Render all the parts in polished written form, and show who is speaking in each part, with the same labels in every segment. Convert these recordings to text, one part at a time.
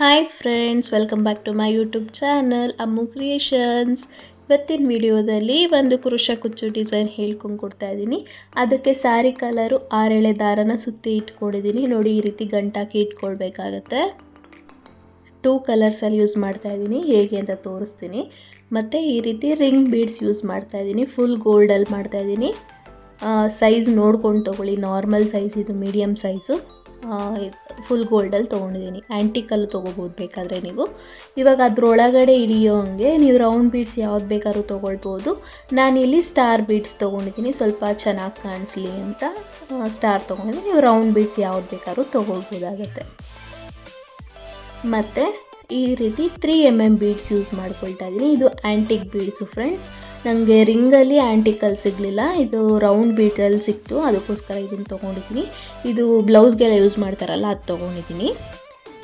Speaker 1: Hi friends, welcome back to my YouTube channel Ammu Creations. ಇವತ್ತಿನ ವಿಡಿಯೋದಲ್ಲಿ ಒಂದು ಕ್ರೋಶಾ ಕುಚ್ಚು ಡಿಸೈನ್ ಹೇಳ್ಕೊಂಡು ಕೊಡ್ತಾ ಇದ್ದೀನಿ. ಅದಕ್ಕೆ ಸ್ಯಾರಿ ಕಲರು 6 ಎಳೆ ದಾರನ ಸುತ್ತಿ ಇಟ್ಕೊಂಡಿದ್ದೀನಿ. ನೋಡಿ, ಈ ರೀತಿ ಗಂಟಾಕಿ ಇಟ್ಕೊಳ್ಬೇಕಾಗತ್ತೆ. 2 ಕಲರ್ಸಲ್ಲಿ ಯೂಸ್ ಮಾಡ್ತಾ ಇದ್ದೀನಿ, ಹೇಗೆ ಅಂತ ತೋರಿಸ್ತೀನಿ. ಮತ್ತು ಈ ರೀತಿ ರಿಂಗ್ ಬೀಡ್ಸ್ ಯೂಸ್ ಮಾಡ್ತಾ ಇದ್ದೀನಿ. ಫುಲ್ ಗೋಲ್ಡಲ್ಲಿ ಮಾಡ್ತಾ ಇದ್ದೀನಿ. ಸೈಜ್ ನೋಡ್ಕೊಂಡು ತೊಗೊಳ್ಳಿ. ನಾರ್ಮಲ್ ಸೈಜ್ ಇದು, ಮೀಡಿಯಮ್ ಸೈಜು. ಫುಲ್ ಗೋಲ್ಡಲ್ಲಿ ತೊಗೊಂಡಿದ್ದೀನಿ. ಆ್ಯಂಟಿಕಲ್ಲು ತೊಗೋಬೋದು ಬೇಕಾದರೆ ನೀವು. ಇವಾಗ ಅದರೊಳಗಡೆ ಹಿಡಿಯೋ ಹಂಗೆ ನೀವು ರೌಂಡ್ ಬೀಡ್ಸ್ ಯಾವ್ದು ಬೇಕಾದ್ರೂ ತೊಗೊಳ್ಬೋದು. ನಾನಿಲ್ಲಿ ಸ್ಟಾರ್ ಬೀಡ್ಸ್ ತೊಗೊಂಡಿದ್ದೀನಿ, ಸ್ವಲ್ಪ ಚೆನ್ನಾಗಿ ಕಾಣಿಸ್ಲಿ ಅಂತ ಸ್ಟಾರ್ ತೊಗೊಂಡಿದ್ದೀನಿ. ನೀವು ರೌಂಡ್ ಬೀಡ್ಸ್ ಯಾವ್ದು ಬೇಕಾದ್ರೂ ತೊಗೊಳ್ಬೋದಾಗತ್ತೆ. ಮತ್ತು ಈ ರೀತಿ 3mm ಬೀಡ್ಸ್ ಯೂಸ್ ಮಾಡ್ಕೊಳ್ತಾ ಇದ್ದೀನಿ. ಇದು ಆ್ಯಂಟಿಕ್ ಬೀಡ್ಸು ಫ್ರೆಂಡ್ಸ್. ನನಗೆ ರಿಂಗಲ್ಲಿ ಆ್ಯಂಟಿಕಲ್ ಸಿಗಲಿಲ್ಲ, ಇದು ರೌಂಡ್ ಬೀಡ್ಸಲ್ಲಿ ಸಿಕ್ತು, ಅದಕ್ಕೋಸ್ಕರ ಇದನ್ನು ತೊಗೊಂಡಿದ್ದೀನಿ. ಇದು ಬ್ಲೌಸ್ಗೆಲ್ಲ ಯೂಸ್ ಮಾಡ್ತಾರಲ್ಲ, ಅದು ತೊಗೊಂಡಿದ್ದೀನಿ.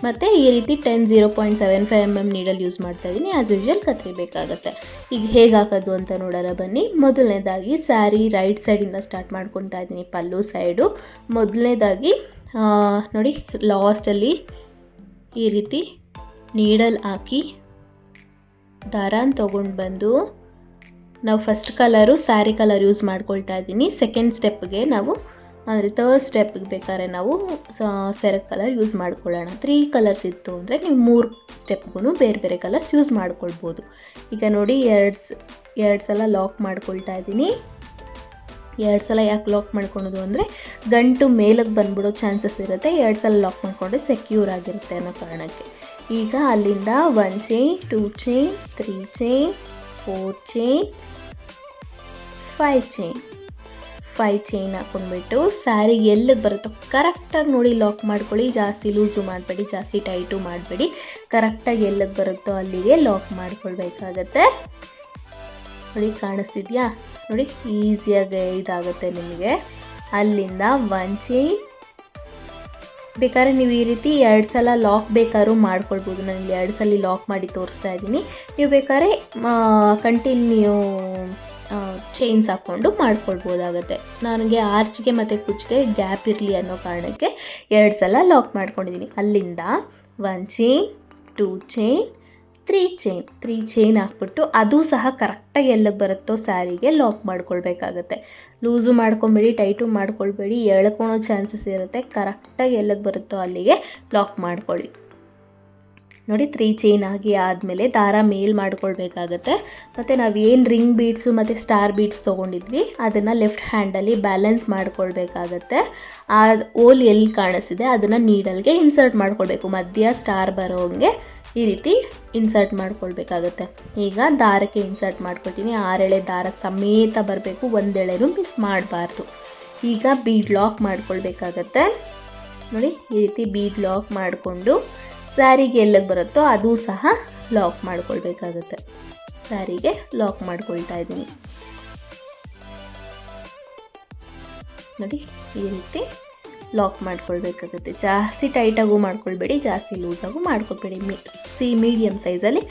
Speaker 1: ಮತ್ತು ಈ ರೀತಿ 0.75mm ನೀಡಲ್ ಯೂಸ್ ಮಾಡ್ತಾ ಇದ್ದೀನಿ. ಆ್ಯಸ್ ಯೂಶ್ವಲ್ ಕತ್ರಿ ಬೇಕಾಗುತ್ತೆ. ಈಗ ಹೇಗೆ ಹಾಕೋದು ಅಂತ ನೋಡೋಣ ಬನ್ನಿ. ಮೊದಲನೇದಾಗಿ ಸ್ಯಾರಿ ರೈಟ್ ಸೈಡಿಂದ ಸ್ಟಾರ್ಟ್ ಮಾಡ್ಕೊತಾ ಇದ್ದೀನಿ, ಪಲ್ಲು ಸೈಡು. ಮೊದಲನೇದಾಗಿ ನೋಡಿ, ಲಾಸ್ಟಲ್ಲಿ ಈ ರೀತಿ ನೀಡಲ್ ಹಾಕಿ ದಾರಾನ ತೊಗೊಂಡು ಬಂದು ನಾವು first colour sari colour use ಮಾಡ್ಕೊಳ್ತಾ ಇದ್ದೀನಿ. ಸೆಕೆಂಡ್ ಸ್ಟೆಪ್ಗೆ ನಾವು ಅಂದರೆ ಥರ್ಡ್ ಸ್ಟೆಪ್ಗೆ ಬೇಕಾದ್ರೆ ನಾವು ಸೆರಗ್ ಕಲರ್ ಯೂಸ್ ಮಾಡ್ಕೊಳ್ಳೋಣ. 3 ಕಲರ್ಸ್ ಇತ್ತು ಅಂದರೆ ನೀವು 3 ಸ್ಟೆಪ್ಗೂ ಬೇರೆ ಬೇರೆ ಕಲರ್ಸ್ ಯೂಸ್ ಮಾಡ್ಕೊಳ್ಬೋದು. ಈಗ ನೋಡಿ, ಎರಡು ಸಲ ಲಾಕ್ ಮಾಡ್ಕೊಳ್ತಾ ಇದ್ದೀನಿ. 2 ಸಲ ಯಾಕೆ ಲಾಕ್ ಮಾಡ್ಕೊಳೋದು ಅಂದರೆ ಗಂಟು ಮೇಲಕ್ಕೆ ಬಂದ್ಬಿಡೋ ಚಾನ್ಸಸ್ ಇರುತ್ತೆ. 2 ಸಲ ಲಾಕ್ ಮಾಡಿಕೊಂಡ್ರೆ ಸೆಕ್ಯೂರ್ ಆಗಿರುತ್ತೆ ಅನ್ನೋ ಕಾರಣಕ್ಕೆ. ಈಗ ಅಲ್ಲಿಂದ 1 chain, 2 chain, 3 chain, 4 chain, 5 chain ಹಾಕ್ಕೊಂಡ್ಬಿಟ್ಟು ಸ್ಯಾರಿ ಎಲ್ಲಿಗೆ ಬರುತ್ತೋ ಕರೆಕ್ಟಾಗಿ ನೋಡಿ ಲಾಕ್ ಮಾಡ್ಕೊಳ್ಳಿ. ಜಾಸ್ತಿ ಲೂಸು ಮಾಡಬೇಡಿ, ಜಾಸ್ತಿ ಟೈಟು ಮಾಡಬೇಡಿ. ಕರೆಕ್ಟಾಗಿ ಎಲ್ಲಿಗೆ ಬರುತ್ತೋ ಅಲ್ಲಿಗೆ ಲಾಕ್ ಮಾಡ್ಕೊಳ್ಬೇಕಾಗತ್ತೆ. ನೋಡಿ, ಕಾಣಿಸ್ತಿದ್ಯಾ? ನೋಡಿ, ಈಸಿಯಾಗಿ ಇದಾಗುತ್ತೆ ನಿಮಗೆ. ಅಲ್ಲಿಂದ 1 ಚೈನ್. ಬೇಕಾದ್ರೆ ನೀವು ಈ ರೀತಿ 2 ಸಲ ಲಾಕ್ ಬೇಕಾದ್ರೂ ಮಾಡ್ಕೊಳ್ಬೋದು. ನನಗೆ 2 ಸಲ ಲಾಕ್ ಮಾಡಿ ತೋರಿಸ್ತಾ ಇದ್ದೀನಿ. ನೀವು ಬೇಕಾದ್ರೆ ಕಂಟಿನ್ಯೂ ಚೈನ್ಸ್ ಹಾಕ್ಕೊಂಡು ಮಾಡ್ಕೊಳ್ಬೋದಾಗತ್ತೆ. ನನಗೆ ಆರ್ಚ್ಗೆ ಮತ್ತು ಕುಚ್ಚಿಗೆ ಗ್ಯಾಪ್ ಇರಲಿ ಅನ್ನೋ ಕಾರಣಕ್ಕೆ 2 ಸಲ ಲಾಕ್ ಮಾಡ್ಕೊಂಡಿದ್ದೀನಿ. ಅಲ್ಲಿಂದ 1 ಚೈನ್, 2 ಚೈನ್, 3 ಚೈನ್ ಹಾಕ್ಬಿಟ್ಟು ಅದು ಸಹ ಕರೆಕ್ಟಾಗಿ ಎಲ್ಲಿಗೆ ಬರುತ್ತೋ ಸ್ಯಾರಿಗೆ ಲಾಕ್ ಮಾಡ್ಕೊಳ್ಬೇಕಾಗತ್ತೆ. ಲೂಸು ಮಾಡ್ಕೊಬೇಡಿ, ಟೈಟು ಮಾಡ್ಕೊಳ್ಬೇಡಿ, ಎಳ್ಕೊಳೋ ಚಾನ್ಸಸ್ ಇರುತ್ತೆ. ಕರೆಕ್ಟಾಗಿ ಎಲ್ಲಿಗೆ ಬರುತ್ತೋ ಅಲ್ಲಿಗೆ ಲಾಕ್ ಮಾಡ್ಕೊಳ್ಳಿ. ನೋಡಿ, 3 ಚೈನ್ ಆಗಿ ಆದಮೇಲೆ ದಾರ ಮೇಲ್ ಮಾಡ್ಕೊಳ್ಬೇಕಾಗತ್ತೆ. ಮತ್ತು ನಾವೇನು ರಿಂಗ್ ಬೀಡ್ಸು ಮತ್ತು ಸ್ಟಾರ್ ಬೀಡ್ಸ್ ತೊಗೊಂಡಿದ್ವಿ ಅದನ್ನು ಲೆಫ್ಟ್ ಹ್ಯಾಂಡಲ್ಲಿ ಬ್ಯಾಲೆನ್ಸ್ ಮಾಡ್ಕೊಳ್ಬೇಕಾಗತ್ತೆ. ಆ ಓಲ್ ಎಲ್ಲಿ ಕಾಣಿಸ್ತಿದೆ ಅದನ್ನು ನೀಡಲ್ಗೆ ಇನ್ಸರ್ಟ್ ಮಾಡ್ಕೊಳ್ಬೇಕು. ಮಧ್ಯ ಸ್ಟಾರ್ ಬರೋ ಹಂಗೆ ಈ ರೀತಿ ಇನ್ಸರ್ಟ್ ಮಾಡ್ಕೊಳ್ಬೇಕಾಗತ್ತೆ. ಈಗ ದಾರಕ್ಕೆ ಇನ್ಸರ್ಟ್ ಮಾಡ್ಕೊಳ್ತೀನಿ. 6 ಎಳೆ ದಾರ ಸಮೇತ ಬರಬೇಕು, 1 ಎಳೆನೂ ಮಿಸ್ ಮಾಡಬಾರ್ದು. ಈಗ ಬೀಡ್ ಲಾಕ್ ಮಾಡ್ಕೊಳ್ಬೇಕಾಗತ್ತೆ. ನೋಡಿ, ಈ ರೀತಿ ಬೀಡ್ ಲಾಕ್ ಮಾಡಿಕೊಂಡು ಸ್ಯಾರಿಗೆ ಎಲ್ಲಿಗೆ ಬರುತ್ತೋ ಅದು ಸಹ ಲಾಕ್ ಮಾಡ್ಕೊಳ್ಬೇಕಾಗತ್ತೆ. ಸ್ಯಾರಿಗೆ ಲಾಕ್ ಮಾಡ್ಕೊಳ್ತಾ ಇದ್ದೀನಿ. ನೋಡಿ, ಈ ರೀತಿ ಲಾಕ್ ಮಾಡ್ಕೊಳ್ಬೇಕಾಗುತ್ತೆ. ಜಾಸ್ತಿ ಟೈಟಾಗೂ ಮಾಡ್ಕೊಳ್ಬೇಡಿ, ಜಾಸ್ತಿ ಲೂಸಾಗೂ ಮಾಡ್ಕೊಳ್ಬೇಡಿ. ಮೀಡಿಯಮ್ ಸೈಜಲ್ಲಿ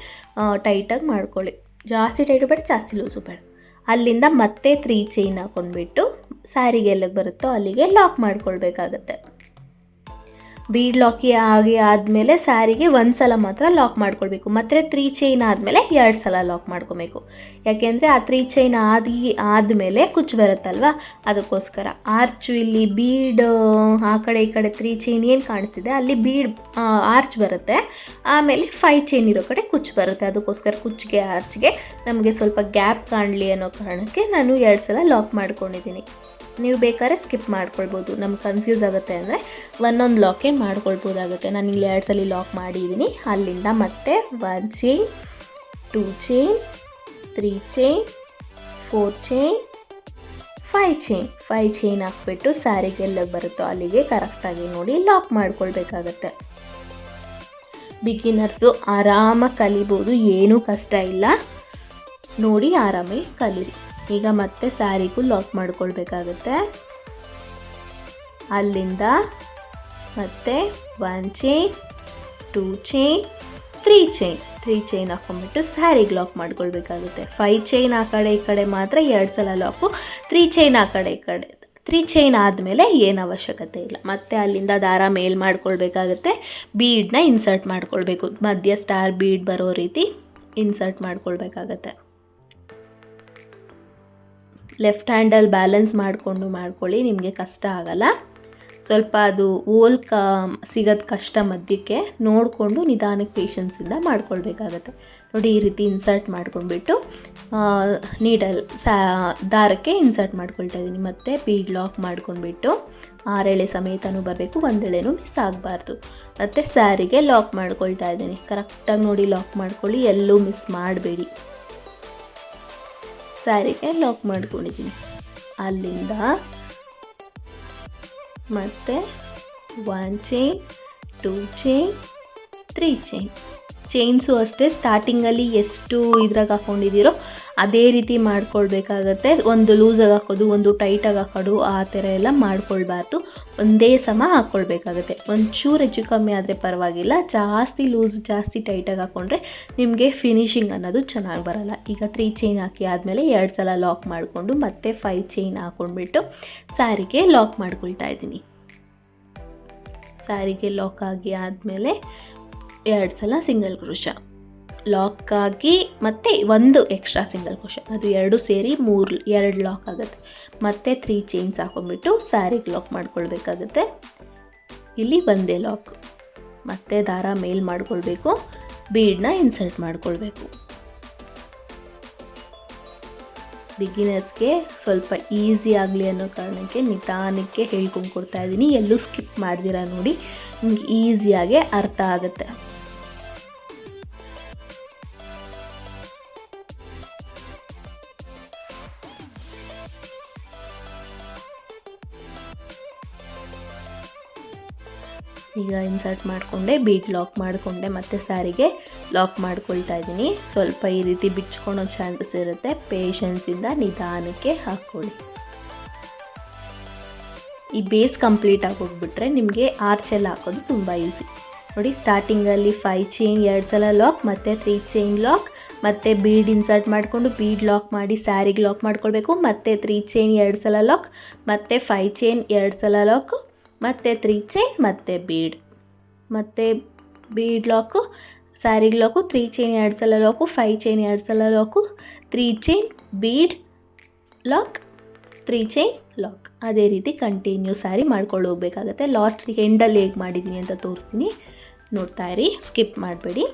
Speaker 1: ಟೈಟಾಗಿ ಮಾಡ್ಕೊಳ್ಳಿ. ಜಾಸ್ತಿ ಟೈಟು ಬೇಡ, ಜಾಸ್ತಿ ಲೂಸು ಬೇಡ. ಅಲ್ಲಿಂದ ಮತ್ತೆ 3 ಚೈನ್ ಹಾಕ್ಕೊಂಡ್ಬಿಟ್ಟು ಸ್ಯಾರಿಗೆ ಎಲ್ಲಿಗೆ ಬರುತ್ತೋ ಅಲ್ಲಿಗೆ ಲಾಕ್ ಮಾಡ್ಕೊಳ್ಬೇಕಾಗತ್ತೆ. ಬೀಡ್ ಲಾಕಿ ಆದಮೇಲೆ ಸ್ಯಾರಿಗೆ 1 ಸಲ ಮಾತ್ರ ಲಾಕ್ ಮಾಡ್ಕೊಳ್ಬೇಕು. ಮತ್ತು 3 ಚೈನ್ ಆದಮೇಲೆ 2 ಸಲ ಲಾಕ್ ಮಾಡ್ಕೊಬೇಕು. ಯಾಕೆಂದರೆ ಆ 3 ಚೈನ್ ಆದಮೇಲೆ ಕುಚ್ಚು ಬರುತ್ತಲ್ವ, ಅದಕ್ಕೋಸ್ಕರ. ಆರ್ಚು ಇಲ್ಲಿ ಬೀಡ್ ಆ ಕಡೆ ಈ ಕಡೆ 3 ಚೈನ್ ಏನು ಕಾಣಿಸ್ತಿದೆ ಅಲ್ಲಿ ಬೀಡ್ ಆರ್ಚ್ ಬರುತ್ತೆ. ಆಮೇಲೆ 5 ಚೈನ್ ಇರೋ ಕಡೆ ಕುಚ್ಚು ಬರುತ್ತೆ. ಅದಕ್ಕೋಸ್ಕರ ಕುಚ್ಚಿಗೆ ಆರ್ಚ್ಗೆ ನಮಗೆ ಸ್ವಲ್ಪ ಗ್ಯಾಪ್ ಕಾಣಲಿ ಅನ್ನೋ ಕಾರಣಕ್ಕೆ ನಾನು 2 ಸಲ ಲಾಕ್ ಮಾಡ್ಕೊಂಡಿದ್ದೀನಿ. ನೀವು ಬೇಕಾದ್ರೆ ಸ್ಕಿಪ್ ಮಾಡ್ಕೊಳ್ಬೋದು. ನಮ್ಗೆ ಕನ್ಫ್ಯೂಸ್ ಆಗುತ್ತೆ ಅಂದರೆ ಒಂದೊಂದು ಲಾಕೇ ಮಾಡ್ಕೊಳ್ಬೋದಾಗುತ್ತೆ. ನಾನು ಇಲ್ಲಿ 2 ಸಲ ಲಾಕ್ ಮಾಡಿದ್ದೀನಿ. ಅಲ್ಲಿಂದ ಮತ್ತೆ 1 chain, 2 chain, 3 chain, 4 chain, 5 chain ಹಾಕ್ಬಿಟ್ಟು ಸ್ಯಾರಿಗೆ ಎಲ್ಲಿಗೆ ಬರುತ್ತೋ ಅಲ್ಲಿಗೆ ಕರೆಕ್ಟಾಗಿ ನೋಡಿ ಲಾಕ್ ಮಾಡ್ಕೊಳ್ಬೇಕಾಗತ್ತೆ. ಬಿಗಿನರ್ಸು ಆರಾಮಾಗಿ ಕಲಿಬೋದು, ಏನೂ ಕಷ್ಟ ಇಲ್ಲ. ನೋಡಿ, ಆರಾಮಾಗಿ ಕಲೀರಿ. ಈಗ ಮತ್ತೆ ಸ್ಯಾರಿಗೂ ಲಾಕ್ ಮಾಡ್ಕೊಳ್ಬೇಕಾಗತ್ತೆ. ಅಲ್ಲಿಂದ ಮತ್ತೆ 1 ಚೈನ್, 2 ಚೈನ್, 3 ಚೈನ್ ಹಾಕ್ಕೊಂಡ್ಬಿಟ್ಟು ಸ್ಯಾರಿಗೆ ಲಾಕ್ ಮಾಡ್ಕೊಳ್ಬೇಕಾಗುತ್ತೆ. 5 ಚೈನ್ ಆ ಕಡೆ ಈ ಕಡೆ ಮಾತ್ರ 2 ಸಲ ಲಾಕು, 3 ಚೈನ್ ಆ ಕಡೆ ಈ ಕಡೆ 3 ಚೈನ್ ಆದಮೇಲೆ ಏನು ಅವಶ್ಯಕತೆ ಇಲ್ಲ. ಮತ್ತೆ ಅಲ್ಲಿಂದ ದಾರ ಮೇಲ್ ಮಾಡ್ಕೊಳ್ಬೇಕಾಗತ್ತೆ. ಬೀಡನ್ನ ಇನ್ಸರ್ಟ್ ಮಾಡ್ಕೊಳ್ಬೇಕು, ಮಧ್ಯ ಸ್ಟಾರ್ ಬೀಡ್ ಬರೋ ರೀತಿ ಇನ್ಸರ್ಟ್ ಮಾಡ್ಕೊಳ್ಬೇಕಾಗತ್ತೆ. ಲೆಫ್ಟ್ ಹ್ಯಾಂಡಲ್ಲಿ ಬ್ಯಾಲೆನ್ಸ್ ಮಾಡಿಕೊಂಡು ಮಾಡ್ಕೊಳ್ಳಿ, ನಿಮಗೆ ಕಷ್ಟ ಆಗಲ್ಲ. ಸ್ವಲ್ಪ ಅದು ಓಲ್ ಸಿಗೋದು ಕಷ್ಟ, ಮಧ್ಯಕ್ಕೆ ನೋಡಿಕೊಂಡು ನಿಧಾನಕ್ಕೆ ಪೇಷನ್ಸಿಂದ ಮಾಡ್ಕೊಳ್ಬೇಕಾಗತ್ತೆ. ನೋಡಿ ಈ ರೀತಿ ಇನ್ಸರ್ಟ್ ಮಾಡ್ಕೊಂಡ್ಬಿಟ್ಟು ನೀಡಲ್ ದಾರಕ್ಕೆ ಇನ್ಸರ್ಟ್ ಮಾಡ್ಕೊಳ್ತಾ ಇದ್ದೀನಿ. ಮತ್ತು ಬೀಡ್ ಲಾಕ್ ಮಾಡ್ಕೊಂಡ್ಬಿಟ್ಟು 6 ಎಳೆ ಸಮೇತನೂ ಬರಬೇಕು, 1 ಎಳೆನೂ ಮಿಸ್ ಆಗಬಾರ್ದು. ಮತ್ತು ಸ್ಯಾರಿಗೆ ಲಾಕ್ ಮಾಡ್ಕೊಳ್ತಾ ಇದ್ದೀನಿ. ಕರೆಕ್ಟಾಗಿ ನೋಡಿ ಲಾಕ್ ಮಾಡ್ಕೊಳ್ಳಿ, ಎಲ್ಲೂ ಮಿಸ್ ಮಾಡಬೇಡಿ. ಸ್ಯಾರಿಗೆ ಲಾಕ್ ಮಾಡ್ಕೊಂಡಿದ್ದೀನಿ. ಅಲ್ಲಿಂದ ಮತ್ತು 1 ಚೈನ್, 2 ಚೈನ್, 3 ಚೈನ್. ಚೈನ್ಸು ಅಷ್ಟೇ ಸ್ಟಾರ್ಟಿಂಗಲ್ಲಿ ಎಷ್ಟು ಇದ್ರಾಗ ಹಾಕ್ಕೊಂಡಿದ್ದೀರೋ ಅದೇ ರೀತಿ ಮಾಡ್ಕೊಳ್ಬೇಕಾಗತ್ತೆ. ಒಂದು ಲೂಸಾಗಿ ಹಾಕೋದು, ಒಂದು ಟೈಟಾಗಿ ಹಾಕೋದು, ಆ ಥರ ಎಲ್ಲ ಮಾಡ್ಕೊಳ್ಬಾರ್ದು. ಒಂದೇ ಸಮ ಹಾಕ್ಕೊಳ್ಬೇಕಾಗತ್ತೆ. ಒಂಚೂರು ಹೆಚ್ಚು ಕಮ್ಮಿ ಆದರೆ ಪರವಾಗಿಲ್ಲ, ಜಾಸ್ತಿ ಲೂಸ್ ಜಾಸ್ತಿ ಟೈಟಾಗಿ ಹಾಕ್ಕೊಂಡ್ರೆ ನಿಮಗೆ ಫಿನಿಶಿಂಗ್ ಅನ್ನೋದು ಚೆನ್ನಾಗಿ ಬರಲ್ಲ. ಈಗ 3 ಚೈನ್ ಹಾಕಿ ಆದಮೇಲೆ 2 ಸಲ ಲಾಕ್ ಮಾಡಿಕೊಂಡು ಮತ್ತೆ 5 ಚೈನ್ ಹಾಕ್ಕೊಂಡ್ಬಿಟ್ಟು ಸ್ಯಾರಿಗೆ ಲಾಕ್ ಮಾಡ್ಕೊಳ್ತಾ ಇದ್ದೀನಿ. ಸ್ಯಾರಿಗೆ ಲಾಕ್ ಆಗಿ ಆದಮೇಲೆ 2 ಸಲ ಸಿಂಗಲ್ ಕ್ರೋಶ ಲಾಕ್ ಆಗಿ ಮತ್ತೆ 1 ಎಕ್ಸ್ಟ್ರಾ ಸಿಂಗಲ್ ಕ್ರೋಶ, ಅದು 2 ಸೇರಿ 2 ಲಾಕ್ ಆಗುತ್ತೆ. ಮತ್ತೆ 3 ಚೈನ್ಸ್ ಹಾಕೊಂಡ್ಬಿಟ್ಟು ಸ್ಯಾರಿಗೆ ಲಾಕ್ ಮಾಡ್ಕೊಳ್ಬೇಕಾಗತ್ತೆ. ಇಲ್ಲಿ ಒಂದೇ ಲಾಕ್. ಮತ್ತೆ ದಾರ ಮೇಲ್ ಮಾಡ್ಕೊಳ್ಬೇಕು, ಬೀಡನ್ನ ಇನ್ಸರ್ಟ್ ಮಾಡ್ಕೊಳ್ಬೇಕು. ಬಿಗಿನರ್ಸ್ಗೆ ಸ್ವಲ್ಪ ಈಸಿ ಆಗಲಿ ಅನ್ನೋ ಕಾರಣಕ್ಕೆ ನಿಧಾನಕ್ಕೆ ಹೇಳ್ಕೊಂಡು ಕೊಡ್ತಾ ಇದ್ದೀನಿ. ಎಲ್ಲೂ ಸ್ಕಿಪ್ ಮಾಡ್ದಿರ ನೋಡಿ, ನಿಮ್ಗೆ ಈಸಿಯಾಗೆ ಅರ್ಥ ಆಗುತ್ತೆ. ಈಗ ಇನ್ಸರ್ಟ್ ಮಾಡಿಕೊಂಡೆ, ಬೀಡ್ ಲಾಕ್ ಮಾಡಿಕೊಂಡೆ, ಮತ್ತು ಸ್ಯಾರಿಗೆ ಲಾಕ್ ಮಾಡ್ಕೊಳ್ತಾ ಇದ್ದೀನಿ. ಸ್ವಲ್ಪ ಈ ರೀತಿ ಬಿಚ್ಕೊಳೋ ಚಾನ್ಸಸ್ ಇರುತ್ತೆ, ಪೇಷನ್ಸಿಂದ ನಿಧಾನಕ್ಕೆ ಹಾಕ್ಕೊಳ್ಳಿ. ಈ ಬೇಸ್ ಕಂಪ್ಲೀಟ್ ಆಗೋಗ್ಬಿಟ್ರೆ ನಿಮಗೆ ಆರ್ಚೆಲ್ಲ ಹಾಕೋದು ತುಂಬ ಈಸಿ. ನೋಡಿ ಸ್ಟಾರ್ಟಿಂಗಲ್ಲಿ 5 ಚೈನ್ 2 ಸಲ ಲಾಕ್, ಮತ್ತು 3 ಚೈನ್ ಲಾಕ್, ಮತ್ತು ಬೀಡ್ ಇನ್ಸರ್ಟ್ ಮಾಡಿಕೊಂಡು ಬೀಡ್ ಲಾಕ್ ಮಾಡಿ ಸ್ಯಾರಿಗೆ ಲಾಕ್ ಮಾಡ್ಕೊಳ್ಬೇಕು. ಮತ್ತು 3 ಚೈನ್ 2 ಸಲ ಲಾಕ್, ಮತ್ತು 5 ಚೈನ್ 2 ಸಲ ಲಾಕು, ಮತ್ತು 3 ಚೈನ್, ಮತ್ತು ಬೀಡ್, ಮತ್ತು ಬೀಡ್ ಲಾಕು, ಸ್ಯಾರಿಗೆ ಲಾಕು, 3 ಚೈನ್ 2 ಸಲ ಲಾಕು, 5 ಚೈನ್ 2 ಸಲ lock, 3 chain, bead lock, 3 chain lock. ಅದೇ ರೀತಿ ಕಂಟಿನ್ಯೂ ಸ್ಯಾರಿ ಮಾಡ್ಕೊಂಡು ಹೋಗ್ಬೇಕಾಗತ್ತೆ. ಲಾಸ್ಟ್ ಎಂಡಲ್ಲಿ ಹೇಗೆ ಮಾಡಿದ್ದೀನಿ ಅಂತ ತೋರಿಸ್ತೀನಿ, ನೋಡ್ತಾ ಇರಿ, ಸ್ಕಿಪ್ ಮಾಡಬೇಡಿ.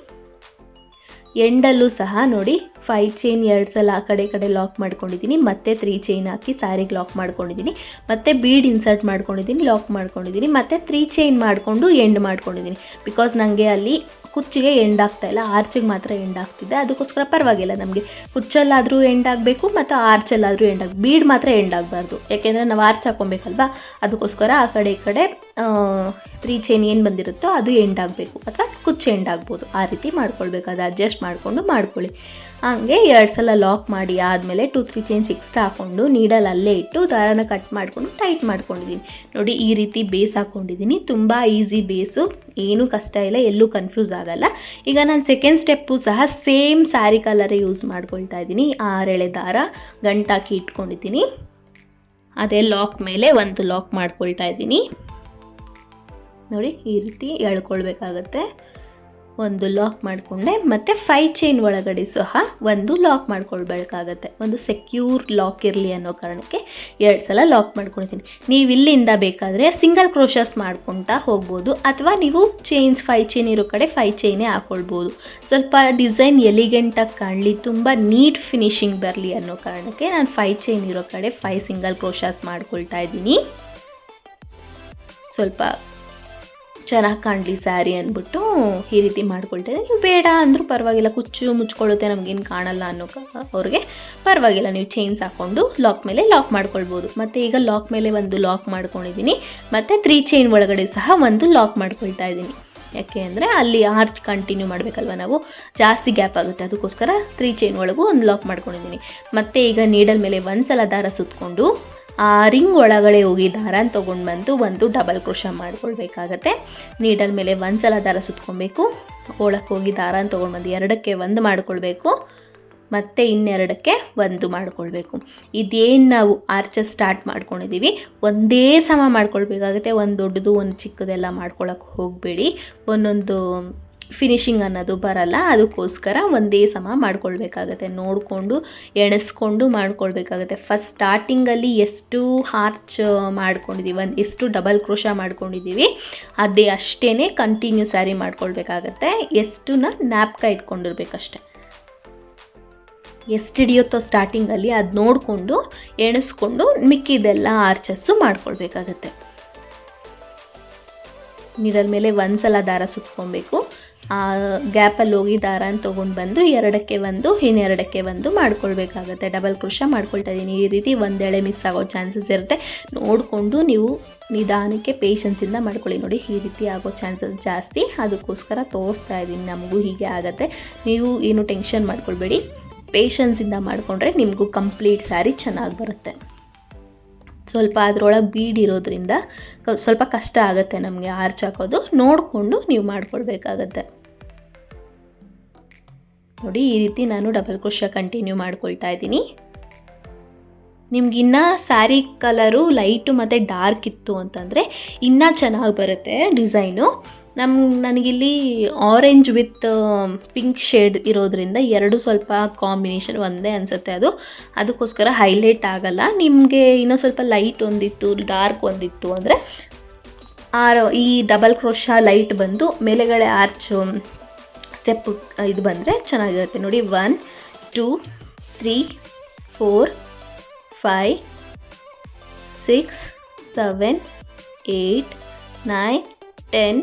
Speaker 1: ಎಂಡಲ್ಲೂ ಸಹ ನೋಡಿ 5 ಚೈನ್ 2 ಸಲ ಆ ಕಡೆ ಲಾಕ್ ಮಾಡ್ಕೊಂಡಿದ್ದೀನಿ, ಮತ್ತೆ 3 ಚೈನ್ ಹಾಕಿ ಸ್ಯಾರಿಗೆ ಲಾಕ್ ಮಾಡ್ಕೊಂಡಿದ್ದೀನಿ, ಮತ್ತೆ ಬೀಡ್ ಇನ್ಸರ್ಟ್ ಮಾಡ್ಕೊಂಡಿದ್ದೀನಿ, ಲಾಕ್ ಮಾಡ್ಕೊಂಡಿದ್ದೀನಿ, ಮತ್ತೆ 3 ಚೈನ್ ಮಾಡಿಕೊಂಡು ಎಂಡ್ ಮಾಡ್ಕೊಂಡಿದ್ದೀನಿ. ಬಿಕಾಸ್ ನನಗೆ ಅಲ್ಲಿ ಕುಚ್ಚಿಗೆ ಎಂಡ್ ಆಗ್ತಾಯಿಲ್ಲ, ಆರ್ಚಿಗೆ ಮಾತ್ರ ಎಂಡ್ ಆಗ್ತಿದೆ. ಅದಕ್ಕೋಸ್ಕರ ಪರವಾಗಿಲ್ಲ, ನಮಗೆ ಕುಚ್ಚಲ್ಲಾದರೂ ಎಂಡ್ ಆಗಬೇಕು ಮತ್ತು ಆರ್ಚಲ್ಲಾದರೂ ಎಂಡ್ ಆಗಬೇಕು, ಬೀಡ್ ಮಾತ್ರ ಎಂಡ್ ಆಗಬಾರ್ದು. ಯಾಕೆಂದರೆ ನಾವು ಆರ್ಚ್ ಹಾಕ್ಕೊಬೇಕಲ್ವಾ, ಅದಕ್ಕೋಸ್ಕರ ಆ ಕಡೆ ಈ ಕಡೆ 3 ಚೈನ್ ಏನು ಬಂದಿರುತ್ತೋ ಅದು ಎಂಡ್ ಆಗಬೇಕು, ಅಥವಾ ಕುಚ್ಚು ಎಂಡ್ ಆಗ್ಬೋದು. ಆ ರೀತಿ ಮಾಡ್ಕೊಳ್ಬೇಕು, ಅದು ಅಡ್ಜಸ್ಟ್ ಮಾಡಿಕೊಂಡು ಮಾಡ್ಕೊಳ್ಳಿ. ಹಾಗೆ 2 ಸಲ ಲಾಕ್ ಮಾಡಿ ಆದಮೇಲೆ 2-3 ಚೈನ್ಸ್ ಎಕ್ಸ್ಟ್ರಾ ಹಾಕ್ಕೊಂಡು ನೀಡಲ್ ಅಲ್ಲೇ ಇಟ್ಟು ದಾರನ ಕಟ್ ಮಾಡಿಕೊಂಡು ಟೈಟ್ ಮಾಡ್ಕೊಂಡಿದ್ದೀನಿ. ನೋಡಿ ಈ ರೀತಿ ಬೇಸ್ ಹಾಕ್ಕೊಂಡಿದ್ದೀನಿ. ತುಂಬ ಈಸಿ ಬೇಸು, ಏನೂ ಕಷ್ಟ ಇಲ್ಲ, ಎಲ್ಲೂ ಕನ್ಫ್ಯೂಸ್ ಆಗಲ್ಲ. ಈಗ ನಾನು ಸೆಕೆಂಡ್ ಸ್ಟೆಪ್ಪು ಸಹ ಸೇಮ್ ಸ್ಯಾರಿ ಕಲರೇ ಯೂಸ್ ಮಾಡ್ಕೊಳ್ತಾ ಇದ್ದೀನಿ. 6 ಎಳೆ ದಾರ ಗಂಟಾಕಿ ಇಟ್ಕೊಂಡಿದ್ದೀನಿ, ಅದೇ ಲಾಕ್ ಮೇಲೆ ಒಂದು ಲಾಕ್ ಮಾಡ್ಕೊಳ್ತಾ ಇದ್ದೀನಿ. ನೋಡಿ ಈ ರೀತಿ ಎಳ್ಕೊಳ್ಬೇಕಾಗತ್ತೆ. ಒಂದು ಲಾಕ್ ಮಾಡಿಕೊಂಡೆ, ಮತ್ತು 5 ಚೈನ್ ಒಳಗಡೆ ಸಹ ಒಂದು ಲಾಕ್ ಮಾಡ್ಕೊಳ್ಬೇಕಾಗತ್ತೆ. ಒಂದು ಸೆಕ್ಯೂರ್ ಲಾಕ್ ಇರಲಿ ಅನ್ನೋ ಕಾರಣಕ್ಕೆ 2 ಸಲ ಲಾಕ್ ಮಾಡ್ಕೊಳ್ತೀನಿ. ನೀವು ಇಲ್ಲಿಂದ ಬೇಕಾದರೆ ಸಿಂಗಲ್ ಕ್ರೋಶಸ್ ಮಾಡ್ಕೊತಾ ಹೋಗ್ಬೋದು, ಅಥವಾ ನೀವು ಚೈನ್ಸ್ 5 ಚೈನ್ ಇರೋ ಕಡೆ 5 ಚೈನೇ ಹಾಕ್ಕೊಳ್ಬೋದು. ಸ್ವಲ್ಪ ಡಿಸೈನ್ ಎಲಿಗೆಂಟಾಗಿ ಕಾಣಲಿ, ತುಂಬ ನೀಟ್ ಫಿನಿಶಿಂಗ್ ಬರಲಿ ಅನ್ನೋ ಕಾರಣಕ್ಕೆ ನಾನು 5 ಚೈನ್ ಇರೋ ಕಡೆ 5 ಸಿಂಗಲ್ ಕ್ರೋಶಸ್ ಮಾಡ್ಕೊಳ್ತಾ ಇದ್ದೀನಿ. ಸ್ವಲ್ಪ ಚೆನ್ನಾಗಿ ಕಾಣಲಿ ಸ್ಯಾರಿ ಅಂದ್ಬಿಟ್ಟು ಈ ರೀತಿ ಮಾಡ್ಕೊಳ್ತಾ ಇದ್ದೀನಿ. ನೀವು ಬೇಡ ಅಂದರೂ ಪರವಾಗಿಲ್ಲ, ಕುಚ್ಚು ಮುಚ್ಕೊಳ್ಳುತ್ತೆ ನಮಗೇನು ಕಾಣಲ್ಲ ಅನ್ನೋ ಅವ್ರಿಗೆ ಪರವಾಗಿಲ್ಲ, ನೀವು ಚೈನ್ಸ್ ಹಾಕ್ಕೊಂಡು ಲಾಕ್ ಮೇಲೆ ಲಾಕ್ ಮಾಡ್ಕೊಳ್ಬೋದು. ಮತ್ತು ಈಗ ಲಾಕ್ ಮೇಲೆ ಒಂದು ಲಾಕ್ ಮಾಡ್ಕೊಂಡಿದ್ದೀನಿ, ಮತ್ತು 3 ಚೈನ್ ಒಳಗಡೆ ಸಹ ಒಂದು ಲಾಕ್ ಮಾಡ್ಕೊಳ್ತಾ ಇದ್ದೀನಿ. ಯಾಕೆ ಅಂದರೆ ಅಲ್ಲಿ ಆರ್ಚ್ ಕಂಟಿನ್ಯೂ ಮಾಡಬೇಕಲ್ವ, ನಾವು ಜಾಸ್ತಿ ಗ್ಯಾಪ್ ಆಗುತ್ತೆ, ಅದಕ್ಕೋಸ್ಕರ 3 ಚೈನ್ ಒಳಗೂ ಒಂದು ಲಾಕ್ ಮಾಡ್ಕೊಂಡಿದ್ದೀನಿ. ಮತ್ತು ಈಗ ನೀಡಲ್ ಮೇಲೆ ಒಂದು ಸಲ ದಾರ ಸುತ್ತಕೊಂಡು ಆ ರಿಂಗ್ ಒಳಗಡೆ ಹೋಗಿ ದಾರನ ತೊಗೊಂಡು ಬಂದು ಒಂದು ಡಬಲ್ ಕ್ರೋಶ ಮಾಡ್ಕೊಳ್ಬೇಕಾಗತ್ತೆ. ನೀಡಲ್ ಮೇಲೆ ಒಂದು ಸಲ ದಾರ ಸುತ್ಕೊಬೇಕು, ಒಳಕ್ಕೆ ಹೋಗಿ ದಾರನ ತೊಗೊಂಡು ಬಂದು 2ಕ್ಕೆ 1 ಮಾಡ್ಕೊಳ್ಬೇಕು. ಮತ್ತು ಇನ್ನೆರಡಕ್ಕೆ ಒಂದು ಮಾಡ್ಕೊಳ್ಬೇಕು. ಇದೇನು ನಾವು ಆರ್ಚಸ್ ಸ್ಟಾರ್ಟ್ ಮಾಡ್ಕೊಂಡಿದ್ದೀವಿ ಒಂದೇ ಸಮ ಮಾಡ್ಕೊಳ್ಬೇಕಾಗುತ್ತೆ. ಒಂದು ದೊಡ್ಡದು ಒಂದು ಚಿಕ್ಕದೆಲ್ಲ ಮಾಡ್ಕೊಳಕ್ಕೆ ಹೋಗಬೇಡಿ, ಒಂದೊಂದು ಫಿನಿಶಿಂಗ್ ಅನ್ನೋದು ಬರಲ್ಲ. ಅದಕ್ಕೋಸ್ಕರ ಒಂದೇ ಸಮ ಮಾಡ್ಕೊಳ್ಬೇಕಾಗತ್ತೆ, ನೋಡಿಕೊಂಡು ಎಣಿಸ್ಕೊಂಡು ಮಾಡ್ಕೊಳ್ಬೇಕಾಗತ್ತೆ. ಫಸ್ಟ್ ಸ್ಟಾರ್ಟಿಂಗಲ್ಲಿ ಎಷ್ಟು ಆರ್ಚ್ ಮಾಡ್ಕೊಂಡಿದ್ದೀವಿ, ಎಷ್ಟು ಡಬಲ್ ಕ್ರೋಶಾ ಮಾಡ್ಕೊಂಡಿದ್ದೀವಿ ಅದೇ ಅಷ್ಟೇ ಕಂಟಿನ್ಯೂ ಸ್ಯಾರಿ ಮಾಡ್ಕೊಳ್ಬೇಕಾಗತ್ತೆ. ಎಷ್ಟು ನ್ಯಾಪ್ಕ ಇಟ್ಕೊಂಡಿರ್ಬೇಕಷ್ಟೆ. ಎಷ್ಟು ಹಿಡಿಯುತ್ತೋ ಸ್ಟಾರ್ಟಿಂಗಲ್ಲಿ ಅದು ನೋಡಿಕೊಂಡು ಎಣಿಸ್ಕೊಂಡು ಮಿಕ್ಕಿದೆಲ್ಲ ಆರ್ಚಸ್ಸು ಮಾಡ್ಕೊಳ್ಬೇಕಾಗತ್ತೆ. ನೀಡಲ್ ಮೇಲೆ ಒಂದು ಸಲ ದಾರ ಸುತ್ಕೊಬೇಕು. ಆ ಗ್ಯಾಪಲ್ಲಿ ಹೋಗಿ ದಾರನ ತೊಗೊಂಡು ಬಂದು ಎರಡಕ್ಕೆ ಒಂದು ಇನ್ನೆರಡಕ್ಕೆ ಒಂದು ಮಾಡ್ಕೊಳ್ಬೇಕಾಗತ್ತೆ. ಡಬಲ್ ಕ್ರೋಶಾ ಮಾಡ್ಕೊಳ್ತಾ ಇದ್ದೀನಿ. ಈ ರೀತಿ ಒಂದೆಳೆ ಮಿಸ್ ಆಗೋ ಚಾನ್ಸಸ್ ಇರುತ್ತೆ, ನೋಡಿಕೊಂಡು ನೀವು ನಿಧಾನಕ್ಕೆ ಪೇಷನ್ಸಿಂದ ಮಾಡ್ಕೊಳ್ಳಿ. ನೋಡಿ ಈ ರೀತಿ ಆಗೋ ಚಾನ್ಸಸ್ ಜಾಸ್ತಿ, ಅದಕ್ಕೋಸ್ಕರ ತೋರಿಸ್ತಾ ಇದ್ದೀನಿ. ನಮಗೂ ಹೀಗೆ ಆಗುತ್ತೆ, ನೀವು ಏನು ಟೆನ್ಷನ್ ಮಾಡ್ಕೊಳ್ಬೇಡಿ, ಪೇಷನ್ಸಿಂದ ಮಾಡಿಕೊಂಡ್ರೆ ನಿಮಗೂ ಕಂಪ್ಲೀಟ್ ಸ್ಯಾರಿ ಚೆನ್ನಾಗಿ ಬರುತ್ತೆ. ಸ್ವಲ್ಪ ಅದರೊಳಗೆ ಬೀಡ್ ಇರೋದ್ರಿಂದ ಸ್ವಲ್ಪ ಕಷ್ಟ ಆಗುತ್ತೆ ನಮಗೆ ಆರ್ಚ್ ಹಾಕೋದು, ನೋಡಿಕೊಂಡು ನೀವು ಮಾಡ್ಕೊಳ್ಬೇಕಾಗತ್ತೆ. ನೋಡಿ ಈ ರೀತಿ ನಾನು ಡಬಲ್ ಕ್ರೋಶಾ ಕಂಟಿನ್ಯೂ ಮಾಡ್ಕೊಳ್ತಾ ಇದ್ದೀನಿ. ನಿಮ್ಗಿನ್ನ ಸ್ಯಾರಿ ಕಲರು ಲೈಟು ಮತ್ತು ಡಾರ್ಕ್ ಇತ್ತು ಅಂತಂದರೆ ಇನ್ನೂ ಚೆನ್ನಾಗಿ ಬರುತ್ತೆ ಡಿಸೈನು. ನನಗಿಲ್ಲಿ ಆರೆಂಜ್ ವಿತ್ ಪಿಂಕ್ ಶೇಡ್ ಇರೋದ್ರಿಂದ ಎರಡು ಸ್ವಲ್ಪ ಕಾಂಬಿನೇಷನ್ ಒಂದೇ ಅನಿಸುತ್ತೆ, ಅದಕ್ಕೋಸ್ಕರ ಹೈಲೈಟ್ ಆಗಲ್ಲ. ನಿಮಗೆ ಇನ್ನೂ ಸ್ವಲ್ಪ ಲೈಟ್ ಒಂದಿತ್ತು ಡಾರ್ಕ್ ಒಂದಿತ್ತು ಅಂದರೆ ಈ ಡಬಲ್ ಕ್ರೋಶಾ ಲೈಟ್ ಬಂದು ಮೇಲೆಗಡೆ ಆರ್ಚ್ ಸ್ಟೆಪ್ ಇದು ಬಂದರೆ ಚೆನ್ನಾಗಿರುತ್ತೆ. ನೋಡಿ 1 2 3 4 5 6 7 8 9 10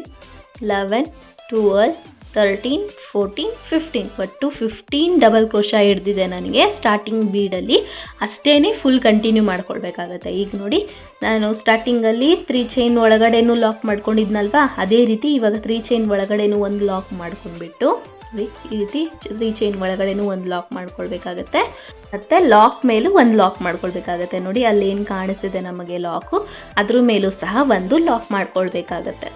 Speaker 1: 11 12 13 14 15 ಒಟ್ಟು 15 ಡಬಲ್ ಕ್ರೋಶಾ ಹಿಡ್ದಿದೆ ನನಗೆ ಸ್ಟಾರ್ಟಿಂಗ್ ಬೀಡಲ್ಲಿ. ಅಷ್ಟೇ ಫುಲ್ ಕಂಟಿನ್ಯೂ ಮಾಡ್ಕೊಳ್ಬೇಕಾಗತ್ತೆ. ಈಗ ನೋಡಿ ನಾನು ಸ್ಟಾರ್ಟಿಂಗಲ್ಲಿ 3 ಚೈನ್ ಒಳಗಡೆನೂ ಲಾಕ್ ಮಾಡ್ಕೊಂಡಿದ್ನಲ್ವಾ, ಅದೇ ರೀತಿ ಇವಾಗ 3 ಚೈನ್ ಒಳಗಡೆನೂ ಒಂದು ಲಾಕ್ ಮಾಡ್ಕೊಂಡ್ಬಿಟ್ಟು ಈ ರೀತಿ 3 ಚೈನ್ ಒಳಗಡೆನೂ ಒಂದು ಲಾಕ್ ಮಾಡ್ಕೊಳ್ಬೇಕಾಗತ್ತೆ. ಮತ್ತು ಲಾಕ್ ಮೇಲೂ ಒಂದು ಲಾಕ್ ಮಾಡ್ಕೊಳ್ಬೇಕಾಗತ್ತೆ. ನೋಡಿ ಅಲ್ಲೇನು ಕಾಣಿಸ್ತಿದೆ ನಮಗೆ ಲಾಕು, ಅದ್ರ ಮೇಲೂ ಸಹ ಒಂದು ಲಾಕ್ ಮಾಡ್ಕೊಳ್ಬೇಕಾಗತ್ತೆ.